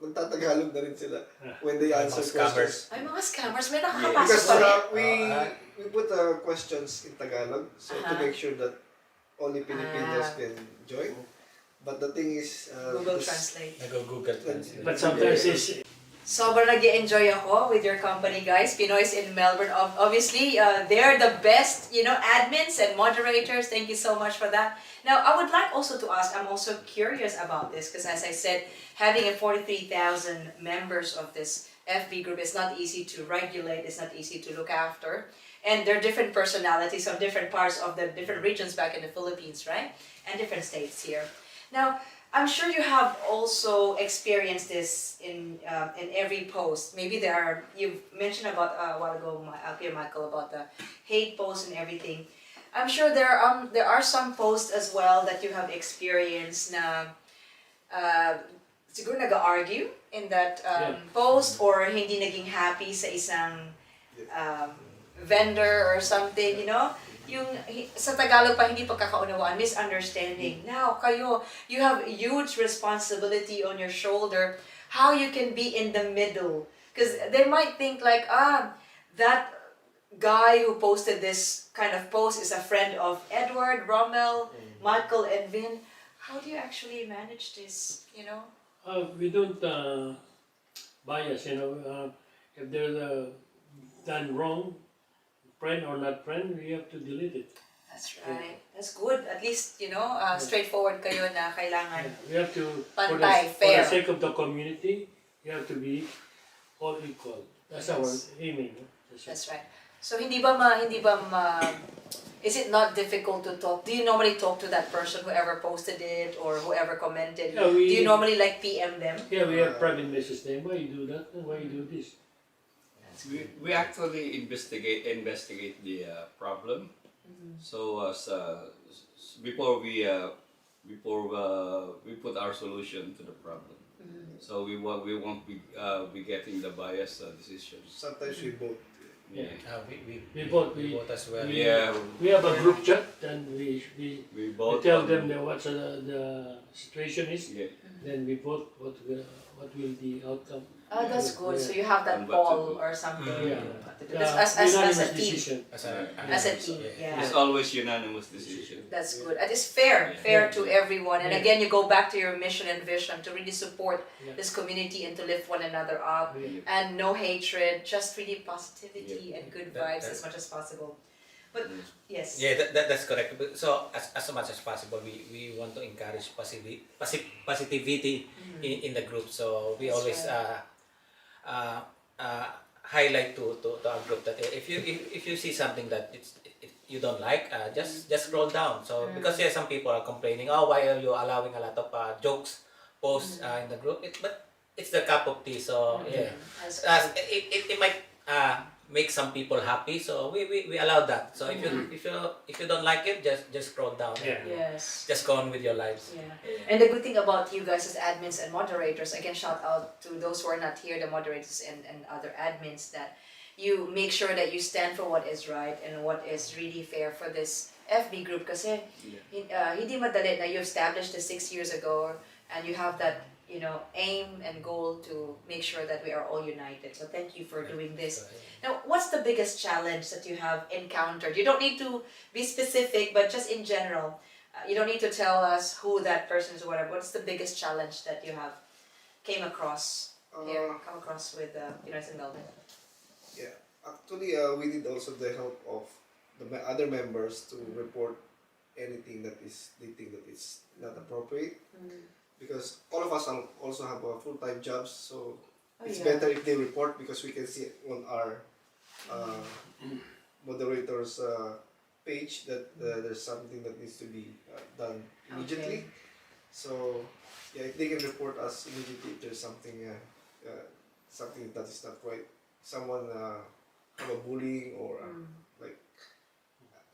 nagtatagalog na rin sila when they Mga answer scammers. questions. Ay, mga scammers, may Yeah. nakakapasok Because pa rin. we put questions in Tagalog, so to make sure that only Filipinos can join. But the thing is, Google this- Translate. Nag-Google Translate. But sometimes it's Sobrang nag-enjoy ako with your company, guys. Pinoys in Melbourne. Obviously, they're the best, you know, admins and moderators. Thank you so much for that. Now, I would like also to ask, I'm also curious about this because as I said, having a 43,000 members of this FB group is not easy to regulate. It's not easy to look after. And there are different personalities from different parts of the different regions back in the Philippines, right? And different states here. Now, I'm sure you have also experienced this in every post. Maybe you've mentioned about a while ago, Michael, about the hate posts and everything. I'm sure there are some posts as well that you have experienced na siguro nag-argue in that post or hindi naging happy sa isang vendor or something, you know? Yung sa Tagalog pa hindi pagkakaunawaan, misunderstanding. Now, you have huge responsibility on your shoulder how you can be in the middle. Because they might think like, that guy who posted this kind of post is a friend of Edward, Rommel, Michael, and Vin. How do you actually manage this, you know? we don't bias, you know. If there's done wrong, friend or not friend, we have to delete it. That's right. That's good. At least, you know, straightforward kayo na kailangan. We have to, Pantay, for fair. the sake of the community, you have to be all equal. That's our aiming. No? That's right. So hindi ba is it not difficult to talk? Do you normally talk to that person, whoever posted it or whoever commented? Yeah, Do you normally like PM them? Yeah, we have private message name. Why you do that? Why you do this? We actually investigate the problem. So before we put our solution to the problem. So we won't be getting the biased decisions. Sometimes we both. Yeah. We vote. We vote as well. Yeah. We have a group chat and we both tell them what the situation is. Yeah. Then we vote what will the outcome. Oh, that's good. So you have that And what to poll do. or something. Yeah. As Unanimous a team. decision. As As a team, yeah. It's always unanimous decision. That's good. And it's fair to everyone. And Yeah. again, you go back to your mission and vision to really support Yeah. this community and to lift one another up. Yeah. And no hatred, just really positivity and good vibes That- as much as possible. But yes. Yeah, that's correct. So as much as possible, we want to encourage positivity in the group. So we That's always highlight to our group that if you see something that you don't like, just scroll down. So because some people are complaining, why are you allowing a lot of jokes posts in the group? But it's the cup of tea. So yeah, it might make some people happy. So we allow that. So if you don't like it, just scroll down. Yeah. Yes. Just go on with your lives. Yeah. And the good thing about you guys as admins and moderators, again, shout out to those who are not here, the moderators and other admins, that you make sure that you stand for what is right and what is really fair for this FB group. Kasi hindi madali na you established this 6 years ago and you have that, you know, aim and goal to make sure that we are all united. So thank you for doing this. Now, what's the biggest challenge that you have encountered? You don't need to be specific, but just in general. You don't need to tell us who that person is or whatever. What's the biggest challenge that you have come across with Pinoys in Melbourne? Yeah, actually, we need also the help of the other members to report anything that they think that is not appropriate. Because all of us also have full-time jobs, so it's better if they report, because we can see on our moderators page that there's something that needs to be done immediately. So yeah, if they can report us immediately if there's something that is not right, someone have a bullying or like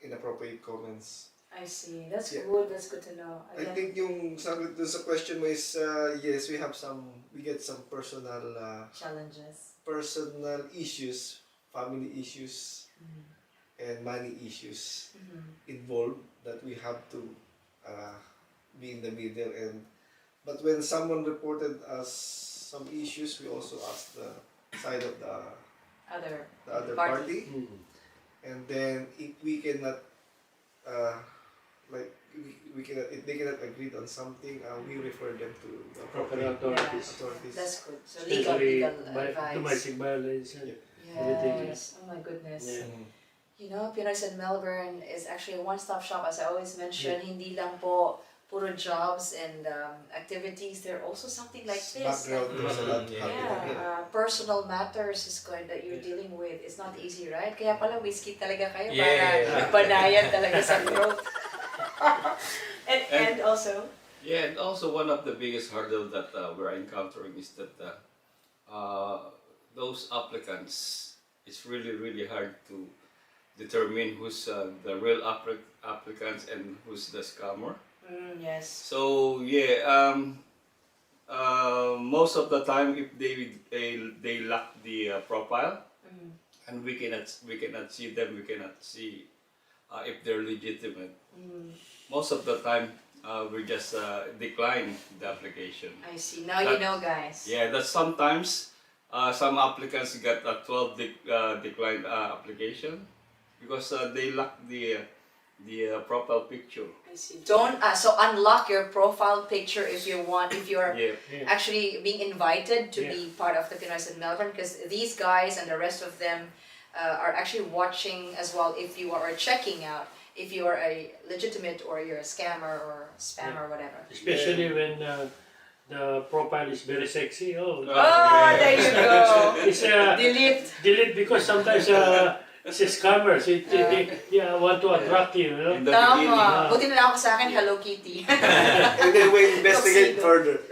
inappropriate comments. I see. That's Yeah. good. That's good to know. I think yung sagot dun sa question mo is yes, we get some Challenges. personal issues, family issues, and money issues involved that we have to be in the middle. But when someone reported us some issues, we also ask the side of the other party. And then if we cannot if they cannot agree on something, we refer them to the Proper appropriate authorities. That's good. So Especially legal advice. domestic violence. Everything. Yes. Oh my goodness. Yeah. You know, Pinoys in Melbourne is actually a one-stop shop, as I always mention. Hindi lang po puro jobs and activities. There are also something like this. background. There's a lot happening. Personal matters is going that you're dealing with. It's not easy, right? Kaya pala whiskey talaga kayo Yeah. para banayan talaga sa growth. and also. Yeah, and also one of the biggest hurdles that we're encountering is that those applicants, it's really hard to determine who's the real applicants and who's the scammer. Yes. So yeah, most of the time, if they lack the profile, and we cannot see them, we cannot see if they're legitimate. Most of the time, we just decline the application. I see. Now you know, guys. Yeah, that sometimes some applicants get a 12 declined application because they lack the profile picture. I see. Don't so unlock your profile picture if you want. If you're actually being invited to be part of the Pinoys in Melbourne, because these guys and the rest of them are actually watching as well. If you are checking out, if you are a legitimate or you're a scammer or spammer or whatever. Especially when the profile is very sexy. Oh, there you go. It's delete because sometimes it's a scammer. So they want to attract you, you know. In the Tama. beginning, Buti na lang ako sa akin, Hello Kitty. And then we investigate further.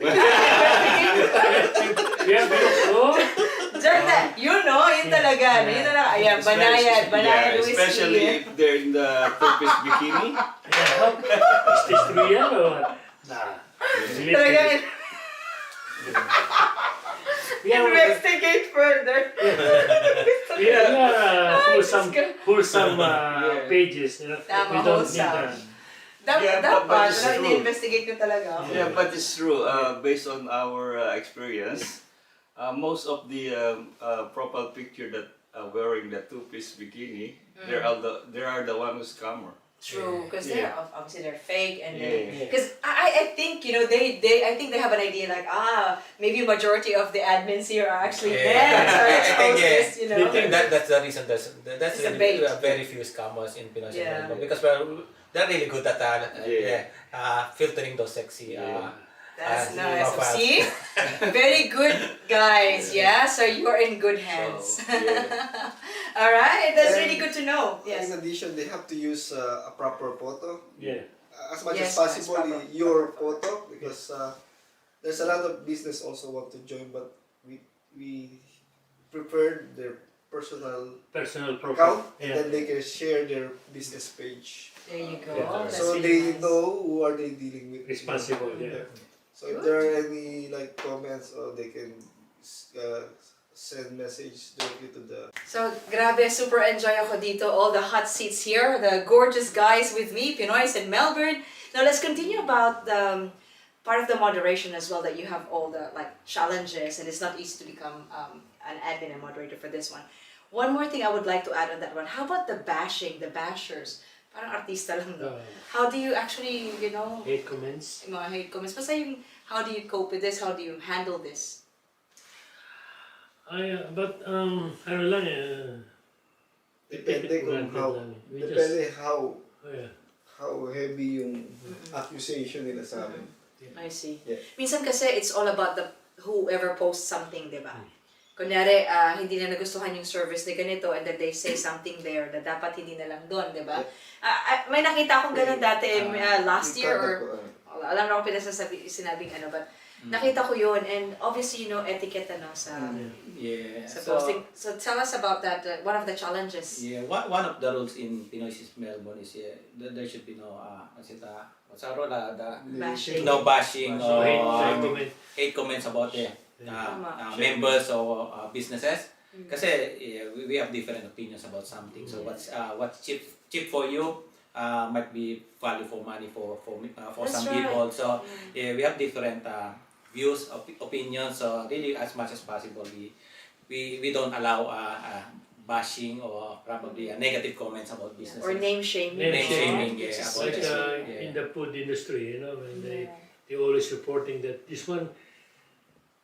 Diyan na, yun talaga. Yun talaga. Ayan, banayad, whiskey. especially if they're in the two-piece bikini. Is this real or nah? Talaga, Yeah, investigate further. wholesome pages. You know, Tama, we don't wholesome. need Dapat, it's true. ini-investigate ko talaga. Yeah, but it's true. Based on our experience, most of the profile picture that wearing the two-piece bikini, they are the one who's scammer. True, because they're obviously they're fake and Yeah. because I think I think they have an idea like maybe majority of the admins here are actually men or expose this, you know. That's the reason that's It's a really bait. very few scammers in Pinoy Yeah. because they're really good at filtering those sexy That's nice. profiles. See, very good guys. Yeah, so you are in good hands. So, yeah. All right, that's And really good to know. Yes. In addition, they have to use a proper photo. Yeah. As much Yes, as possible, proper. your photo, because there's a lot of business also want to join, but we prepared their personal Personal account, profile. and then they can share their business page. There you go. Yeah. That's So really they nice. know who are they dealing with. Responsible, yeah. So if there are any comments, or they can send message directly to the. So, grabe, super enjoy ako dito. All the hot seats here, the gorgeous guys with me, Pinoys in Melbourne. Now, let's continue about the part of the moderation as well, that you have all the challenges, and it's not easy to become an admin and moderator for this one. One more thing I would like to add on that one. How about the bashing, the bashers? parang artista lang, no? Uh, How do you actually, hate comments. yung mga hate comments, basta yung, how do you cope with this? How do you handle this? Ano lang Depende kung how, We depende how Oh, yeah. how heavy yung accusation nila sa amin. I see. Yeah. Minsan kasi it's all about the whoever posts something, di ba? Kunyari, hindi na nagustuhan yung service ni ganito and then they say something there na dapat hindi na lang doon, di ba? May nakita akong ganun dati last year or alam na akong sinabing but nakita ko yun and obviously, etiquette sa sa posting. So tell us about that, one of the challenges. Yeah, one of the rules in Pinoys is Melbourne is there should be no what's our role? Bashing. No bashing So, or comment. hate comments about Tama. members or businesses. Kasi we have different opinions about something. So what's cheap for you might be value for money for That's some right. people. So we have different views, opinions. So really, as much as possible, we don't allow bashing or probably negative comments about businesses. Or name shaming. Name shaming, Which yeah, is- about Like which is- Yeah. in the food industry, when they always reporting that this one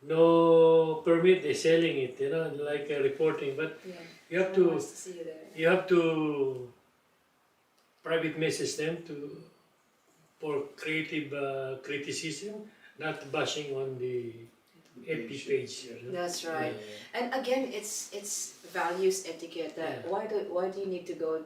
no permit, they're selling it, like reporting. But Yeah. you have Someone to wants to see you there. you have to private message them for creative criticism, not bashing on the FB page. That's right. And again, it's values etiquette. That Yeah. why do you need to go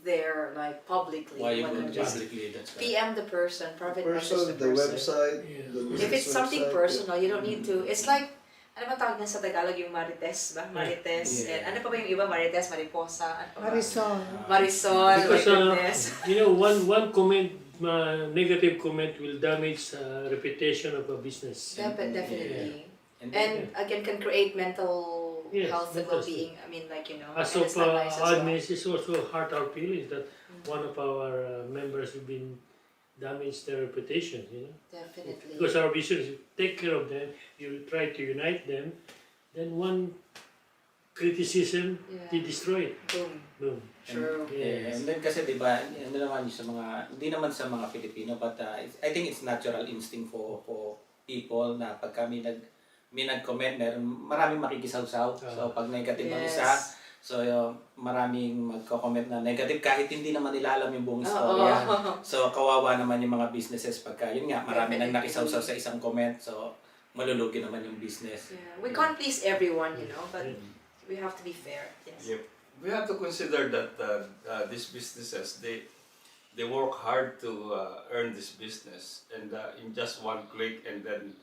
there like publicly? Why you Why go not just publicly? That's right. PM the person, private message Person, the the person. website, Yeah. the If business it's something website, personal, you don't need to. It's like, ano ba tawag niya sa Tagalog yung Marites ba? Marites. Yeah. And ano pa ba yung iba? Marites, Mariposa. Ano pa ba? Marisol. Marisol, my Because goodness. one comment, negative comment will damage reputation of a business. Definitely. And And again, can create mental Yes, health and mental well-being. I mean, like, As and of it's not nice as well. admins, it's also hurt our feelings that one of our members have been damaged their reputation. Definitely. Because our vision is take care of them, you try to unite them, then one criticism, Yeah. they destroy it. Boom. Boom. True. Yes. And then kasi diba, ano naman yung sa mga, hindi naman sa mga Filipino, but I think it's natural instinct for people na pag kami may nag-comment, maraming makikisawsaw. So pag negative ang isa, so maraming magko-comment na negative kahit hindi naman nila alam yung buong istorya. So kawawa naman yung mga businesses pagka yun nga, marami nang nakisawsaw sa isang comment. So malulugi naman yung business. Yeah. We can't please everyone, but we have to be fair. Yes. Yep. We have to consider that these businesses, they work hard to earn this business, and in just one click and then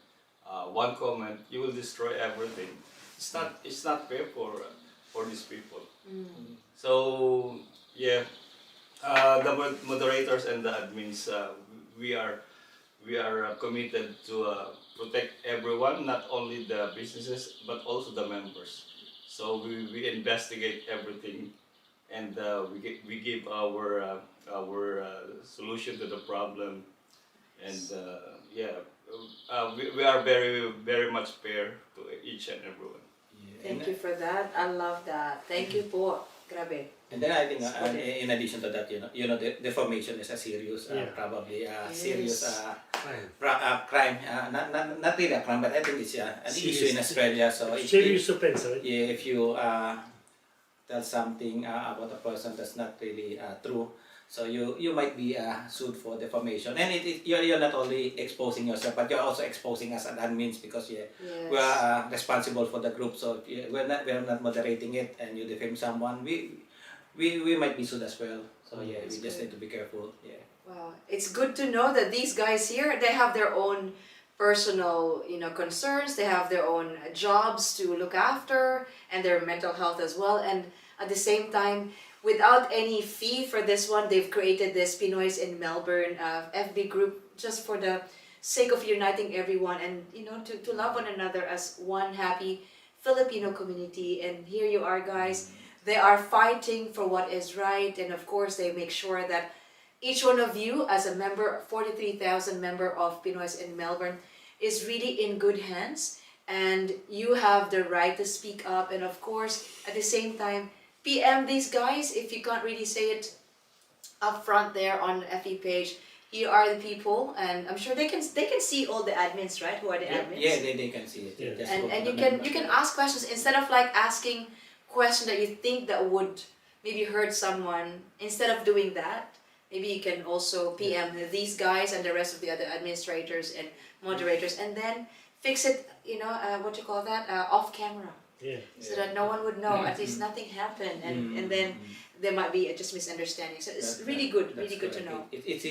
one comment, you will destroy everything. It's not fair for these people. So yeah, the moderators and the admins, we are committed to protect everyone, not only the businesses but also the members. So we investigate everything, and we give our solution to the problem, and we are very very much fair to each and everyone. Thank you for that. I love that. Thank you po. Grabe. And then I think in addition to that, the defamation is a serious, probably serious crime. Not really a crime, but I think it's an issue in Australia. So Serious offense, right? if you tell something about a person that's not really true, so you might be sued for defamation. And you're not only exposing yourself, but you're also exposing us as admins because Yes. we are responsible for the group. So if we're not moderating it, and you defame someone, we might be sued as well. So we just need to be careful. Yeah. Wow. It's good to know that these guys here, they have their own personal, concerns. They have their own jobs to look after and their mental health as well. And at the same time, without any fee for this one, they've created this Pinoys in Melbourne FB group just for the sake of uniting everyone and, to love one another as one happy Filipino community. And here you are, guys. They are fighting for what is right. And of course, they make sure that each one of you as a member, 43,000 member of Pinoys in Melbourne, is really in good hands. And you have the right to speak up. And of course, at the same time, PM these guys if you can't really say it up front there on the FE page. Here are the people, and I'm sure they can see all the admins, right? Who are the admins? Yeah, they can see it. Yeah. Just go And to you the can member. ask questions instead of like asking questions that you think that would maybe hurt someone. Instead of doing that, maybe you can also PM these guys and the rest of the other administrators and moderators, and then fix it. You know, what you call that? Off camera, Yeah. so that no one would know. At least nothing happened, and then there might be just misunderstanding. So it's really good, That's really good to correct. know. It's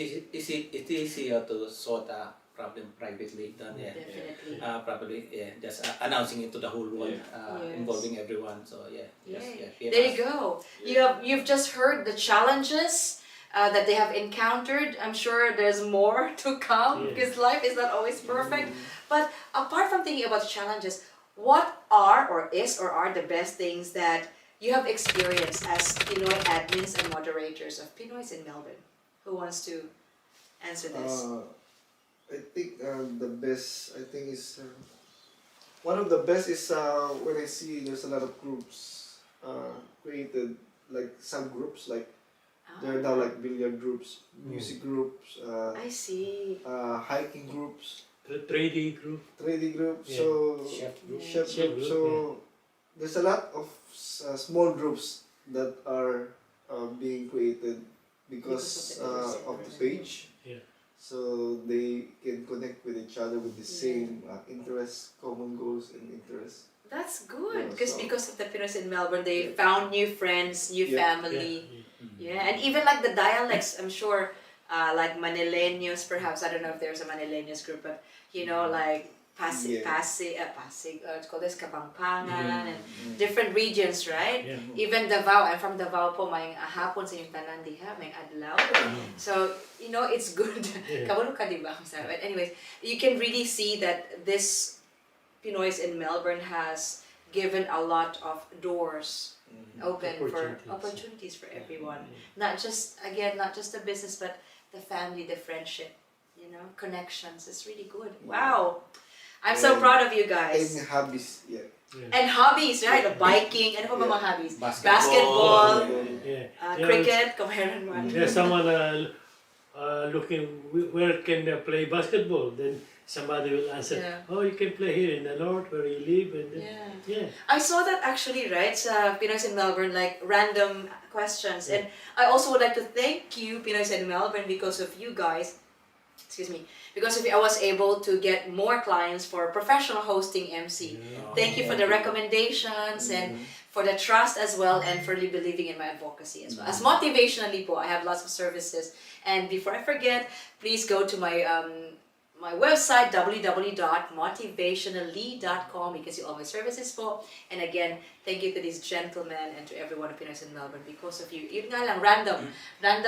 easier to sort a problem privately than Definitely. probably just announcing it to the whole world, Yes. involving everyone. So Yay. There you go. You've just heard the challenges that they have encountered. I'm sure there's more to come Yeah. because life is not always perfect. But apart from thinking about challenges, what are the best things that you have experienced as Pinoy admins and moderators of Pinoys in Melbourne? Who wants to answer this? I think the best, I think is one of the best is when I see there's a lot of groups created, like subgroups, like there are now like billiard groups, music groups, I see. hiking groups, Trading group. trading groups. Yeah. So Chef group. Yeah. chef Chef group. group, So there's a lot of small groups that are being created because Because of the page. Yeah. So they can connect with each other with the same interests, common goals and interests. That's good Yeah, because so- because of the Pinoys in Melbourne, they found new friends, new Yeah. family. Yeah, and even like the dialects, I'm sure, like Manileños, perhaps. I don't know if there's a Manileños group, but you know, like Pasig, Yeah. it's called this Kapampangan, and different regions, right? Yeah. Even Davao, I'm from Davao po, may hapon sa yung tanan diha, may adlaw. So, you know, it's good. Yeah. Kabalo ka, di ba? But anyways, you can really see that this Pinoys in Melbourne has given a lot of doors open for opportunities for everyone. Not just the business, but the family, the friendship, you know, connections. It's really good. Wow. I'm so And- proud of you guys. And hobbies, yeah. And hobbies, right? The biking, and ano ba mga hobbies? Basketball. Basketball, Yeah. cricket, kabayaran man. There's someone looking where can they play basketball. Then somebody will answer, Yeah. oh, you can play here in the north where you live. And then, Yeah. I saw that actually, right? Sa Pinoys in Melbourne, like random questions. And I also would like to thank you, Pinoys in Melbourne, because of you guys. Excuse me. Because of you, I was able to get more clients for professional hosting MC. Thank you for the recommendations and for the trust as well, and for believing in my advocacy as well. As Motivationalee po, I have lots of services. And before I forget, please go to my my website, www.motivationalee.com. You can see all my services po. And again, thank you to these gentlemen and to everyone of Pinoys in Melbourne because of you. Yun nga lang, random,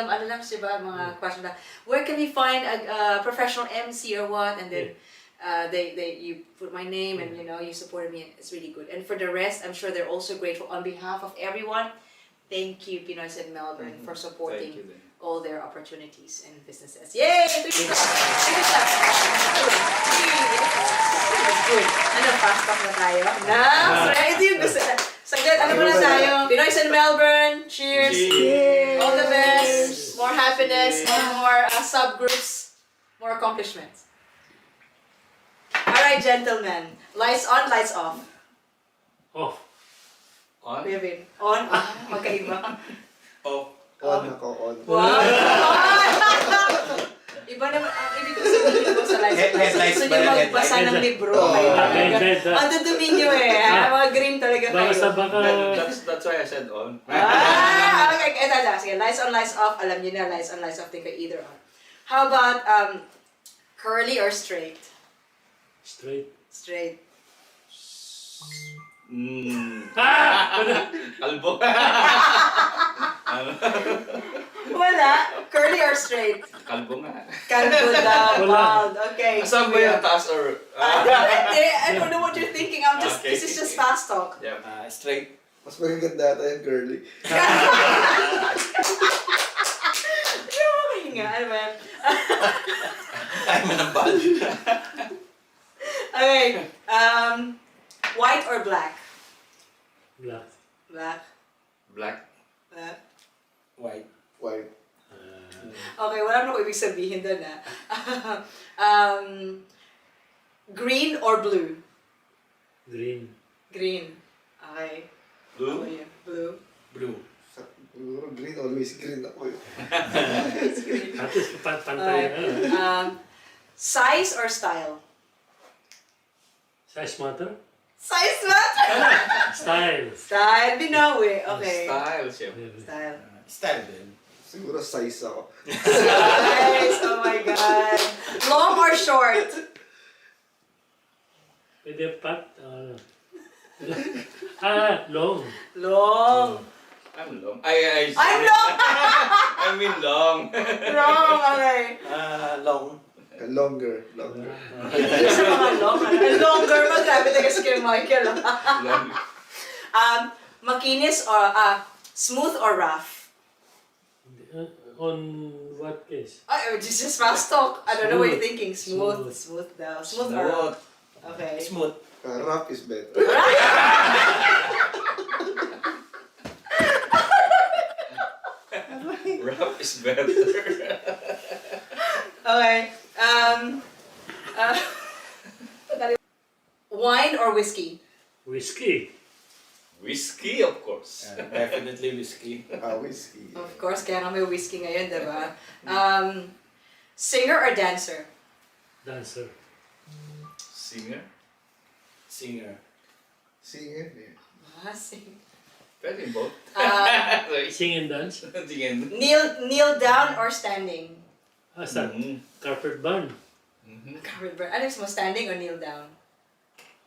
ano lang siya mga question na, where can we find a professional MC or what? And then you put my name and you know, you supported me, and it's really good. And for the rest, I'm sure they're also grateful on behalf of everyone. Thank you, Pinoys in Melbourne, for supporting Thank you then. all their opportunities and businesses. Yay! Thank you. That's good. Ano, fast talk na tayo? So, ito yung gusto. Saglit, ano muna tayo? Pinoys in Melbourne, cheers! All the best! More happiness, more subgroups, more accomplishments. Alright, gentlemen. Lights on, lights off. off. On? Kevin, on, off. Magkaiba. Off. On ako, on. Wow! Iba naman, ibig ko sabihin ko sa live. Headlights Gusto ba niyo yan? magbasa ng Headlights. libro. Oh, Kayo talaga. headlights. Ang dudumi niyo eh. Mga green talaga Baka sa kayo. baka... That's why I said on. Okay. Ito. Sige, lights on, lights off. Alam niyo na, lights on, lights off. Think either on. How about curly or straight? Straight. Straight. Kalbo. Wala. Curly or straight? Kalbo nga. Kalbo daw. Wala. Bald. Okay. Saan ba yung taas or... I don't know what you're thinking. Okay. This is just fast talk. Yeah. Straight. Mas magaganda ata yung girly. Nga, ano ba yan? Kaya mo ng bal. Okay. White or black? Black. Black. Black. Black. White. White. Okay, wala naman ko ibig sabihin doon green or blue? Green. Green. Okay. Blue? Oh, yeah. Blue. Blue. Siguro green, always green ako. Tapos pantay Size or style? size matter? Size matter! Style. Style, binawi. Okay. Style, chef. Style. Style din. Siguro size ako. Size! Oh my God. Long or short? Pwede pat. Long. Long. I'm long. I'm long! I mean long. Long, okay. Long. Longer. Sa mga long, longer mo, grabe taga si Kuya Michael. Long. Makinis or, smooth or rough? On what case? Just fast talk. I don't know what you're Smooth. thinking. Smooth. Smooth daw. Smooth or rough? Okay. Smooth. Rap is better. Rough is better. Okay. Wine or whiskey? Whiskey. Whiskey, of course. Definitely whiskey. Whiskey. Of course, kaya nga may whiskey ngayon, diba? Singer or dancer? Dancer. Singer? Singer. Singer. Yeah. Sing. Pwede both. Sing and dance. Tingin. Kneel down or standing? Asa? Mhm. Carpet band. Covered bird. Alex mo, standing or kneel down?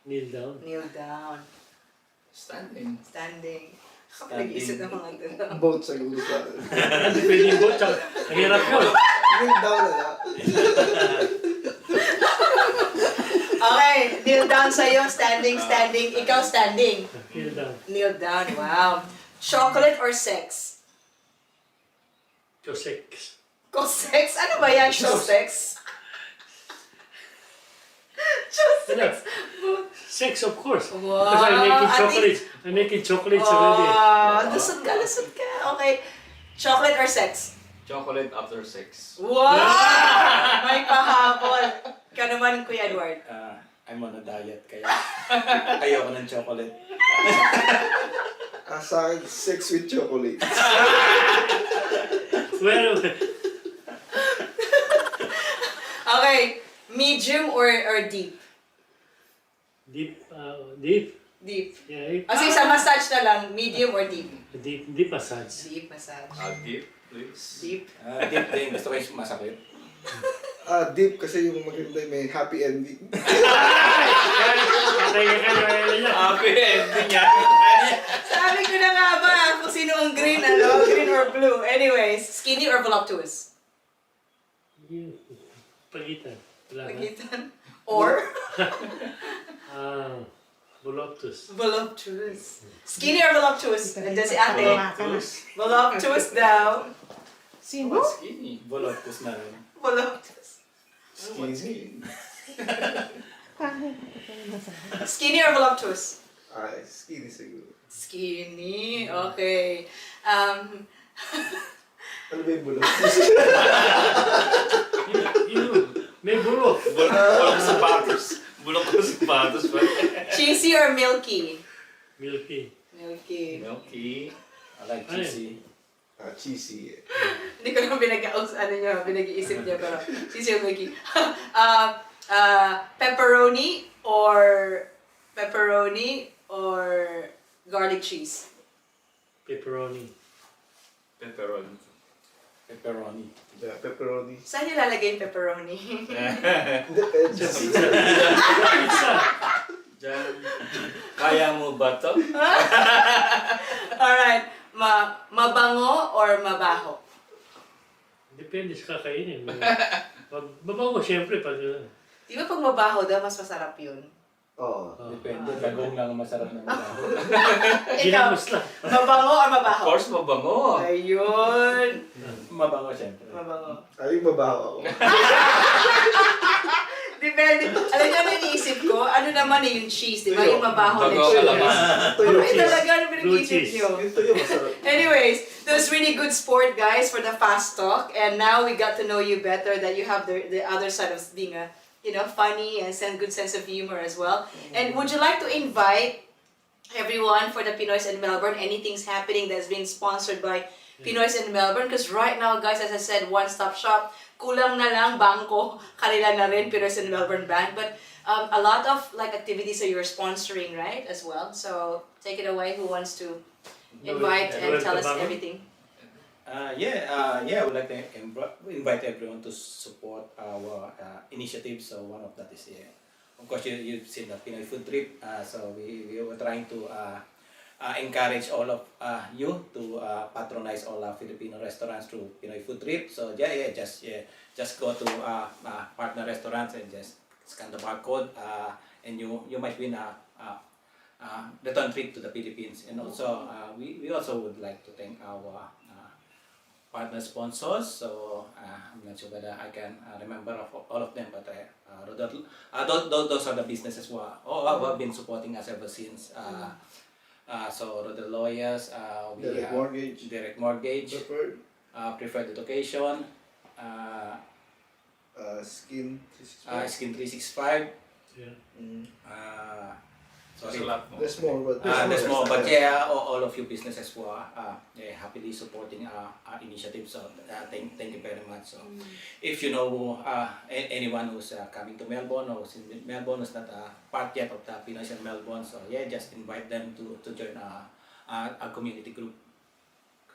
Kneel down. Kneel down. Standing. Standing. Ako nag-iisip ng mga ito. Both siguro sa akin. Pwede yung boat. Ang hirap yun. Kneel down na lang. Okay, kneel down sa'yo. Standing, standing. Ikaw standing. Kneel down. Kneel down. Wow. Chocolate or sex? Sex. Sex? Ano ba yan? Sex? Sex. Sex, of course. Wow. Because I'm making Ate- chocolates. I'm making chocolates already. Lusot ka, lusot ka. Okay. Chocolate or sex? Chocolate after sex. Wow! May pahabol. Ka naman, Kuya Edward. I'm on a diet kaya ayoko ng chocolate. Sa akin, sex with chocolate. Well, Okay. Medium or deep? deep, deep. Deep. Yeah, Kasi sa massage na lang, medium or deep? deep massage. Deep massage. Deep, please. Deep. Deep din. Gusto ko yung masakit. Deep kasi yung maganda may happy ending. Happy ending yan. Sabi ko na nga ba kung sino ang green, ano? Green or blue. Anyways, skinny or voluptuous? Pagitan. Wala na. Pagitan. Or? Voluptuous. Voluptuous. Skinny or voluptuous? Nandiyan si ate. Voluptuous. Voluptuous daw. Skinny. Voluptuous na rin. Voluptuous. Skinny. Skinny or voluptuous? Skinny siguro. Skinny. Okay. Ano ba yung bulok? May bulok. Bulok sa sapatos. Bulok sa sapatos pa. Cheesy or milky? Milky. Milky. Milky. I like cheesy. Cheesy. Hindi ko lang pinag-iisip niya, pero cheesy or milky. Pepperoni or garlic cheese? Pepperoni. Pepperoni. Pepperoni. Yeah, pepperoni. Saan niyo lalagay yung pepperoni? Pizza. Diyan. Kaya mo ba to? Alright. Mabango or mabaho? Depende sa kakainin. Mabango siyempre pag... Di ba pag mabaho daw, mas masarap yun? Oo. Depende. Bagong lang masarap na mabaho. Ikaw, Ginamos lang. mabango or mabaho? Of course, mabango. Ayun. Mabango siyempre. Mabango. Ay, mabaho ako. Depende. Alam niyo, naniisip ko, ano naman yung cheese, di ba? Yung mabaho na Bago cheese. kalaman. Ay, talaga, ano Blue pinag-iisip cheese. niyo? Ito yung masarap. Anyways, that was really good sport, guys, for the fast talk. And now we got to know you better, that you have the other side of being a, funny and good sense of humor as well. And would you like to invite everyone for the Pinoys in Melbourne? Anything's happening that's being sponsored by Pinoys in Melbourne? Because right now, guys, as I said, one-stop shop. Kulang na lang, bangko, kanila na rin, Pinoys in Melbourne Bank. But a lot of activities that you're sponsoring, right, as well. So take it away. Who wants to invite and tell us everything? I would like to invite everyone to support our initiatives. So one of that is, of course, you've seen the Pinoy food trip. So we were trying to encourage all of you to patronize all our Filipino restaurants through Pinoy food trip. So just go to partner restaurants and just scan the barcode, and you might win a return trip to the Philippines. And also we also would like to thank our partner sponsors. So I'm not sure whether I can remember of all of them, but those are the businesses who have been supporting us ever since. So the lawyers, we Direct have mortgage. Direct Mortgage, Preferred Education, Skin 365. Skin 365. Yeah. There's Sorry. a lot more. There's more, but There's more, but yeah, all of you businesses who are happily supporting our initiative. So thank you very much. So if you know anyone who's coming to Melbourne or who's in Melbourne who's not part yet of the Pinoys in Melbourne, so just invite them to join our community group.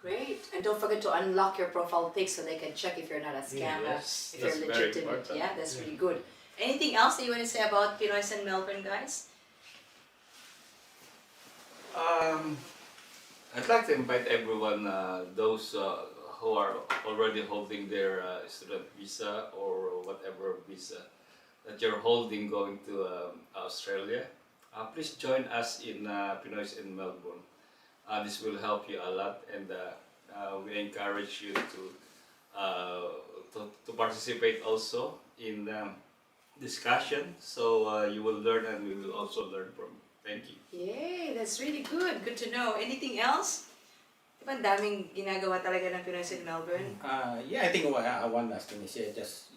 Great. And don't forget to unlock your profile pic so they can check if you're not a scammer, Yes, if you're that's very legitimate. important. Yeah, that's really good. Anything else that you want to say about Pinoys in Melbourne, guys? I'd like to invite everyone, those who are already holding their student visa or whatever visa that you're holding going to Australia. Please join us in Pinoys in Melbourne. This will help you a lot, and we encourage you to participate also in discussion. So you will learn, and we will also learn from you. Thank you. Yay, that's really good. Good to know. Anything else? Diba ang daming ginagawa talaga ng Pinoys in Melbourne? I think one last thing is just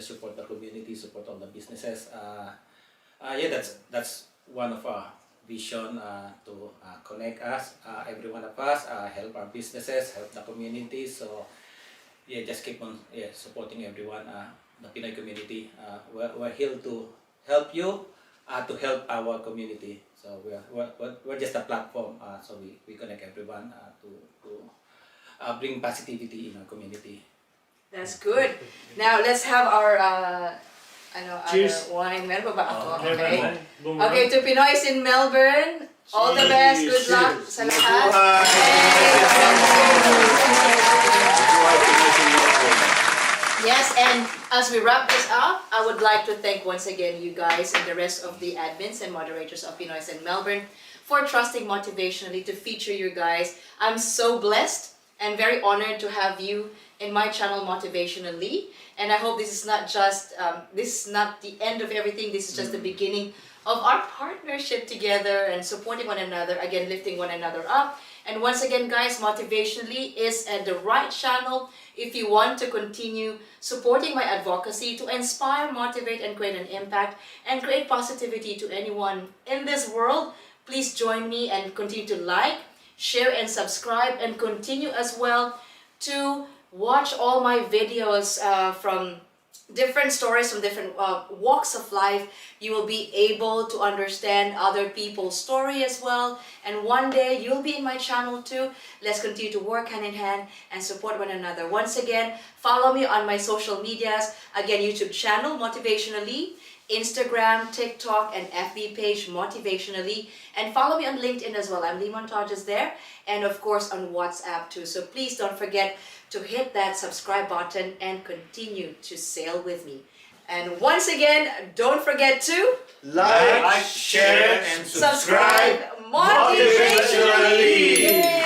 support the community, support all the businesses. That's one of our vision to connect us, every one of us, help our businesses, help the community. So just keep on supporting everyone, the Pinoy community. We're here to help you, to help our community. So we're just a platform. So we connect everyone to bring positivity in our community. That's good. Now let's have our Cheers. other wine. Meron pa ba ako? Never Okay. mind. Boomerang. Okay, to Pinoys in Melbourne, all the best. Good luck sa lahat. Yes, and as we wrap this up, I would like to thank once again you guys and the rest of the admins and moderators of Pinoys in Melbourne for trusting Motivationalee to feature you guys. I'm so blessed and very honored to have you in my channel Motivationalee. And I hope this is not just, this is not the end of everything. This is just the beginning of our partnership together and supporting one another, again, lifting one another up. And once again, guys, Motivationalee is at the right channel if you want to continue supporting my advocacy to inspire, motivate, and create an impact and create positivity to anyone in this world. Please join me and continue to like, share, and subscribe, and continue as well to watch all my videos from different stories from different walks of life. You will be able to understand other people's story as well, and one day you'll be in my channel too. Let's continue to work hand in hand and support one another. Once again, follow me on my social medias. Again, YouTube channel Motivationalee, Instagram, TikTok, and FB page Motivationalee, and follow me on LinkedIn as well. I'm Lee Montages there, and of course on WhatsApp too. So please don't forget to hit that subscribe button and continue to sail with me. And once again, don't forget to like, Like, share, and subscribe Motivationalee. Yay!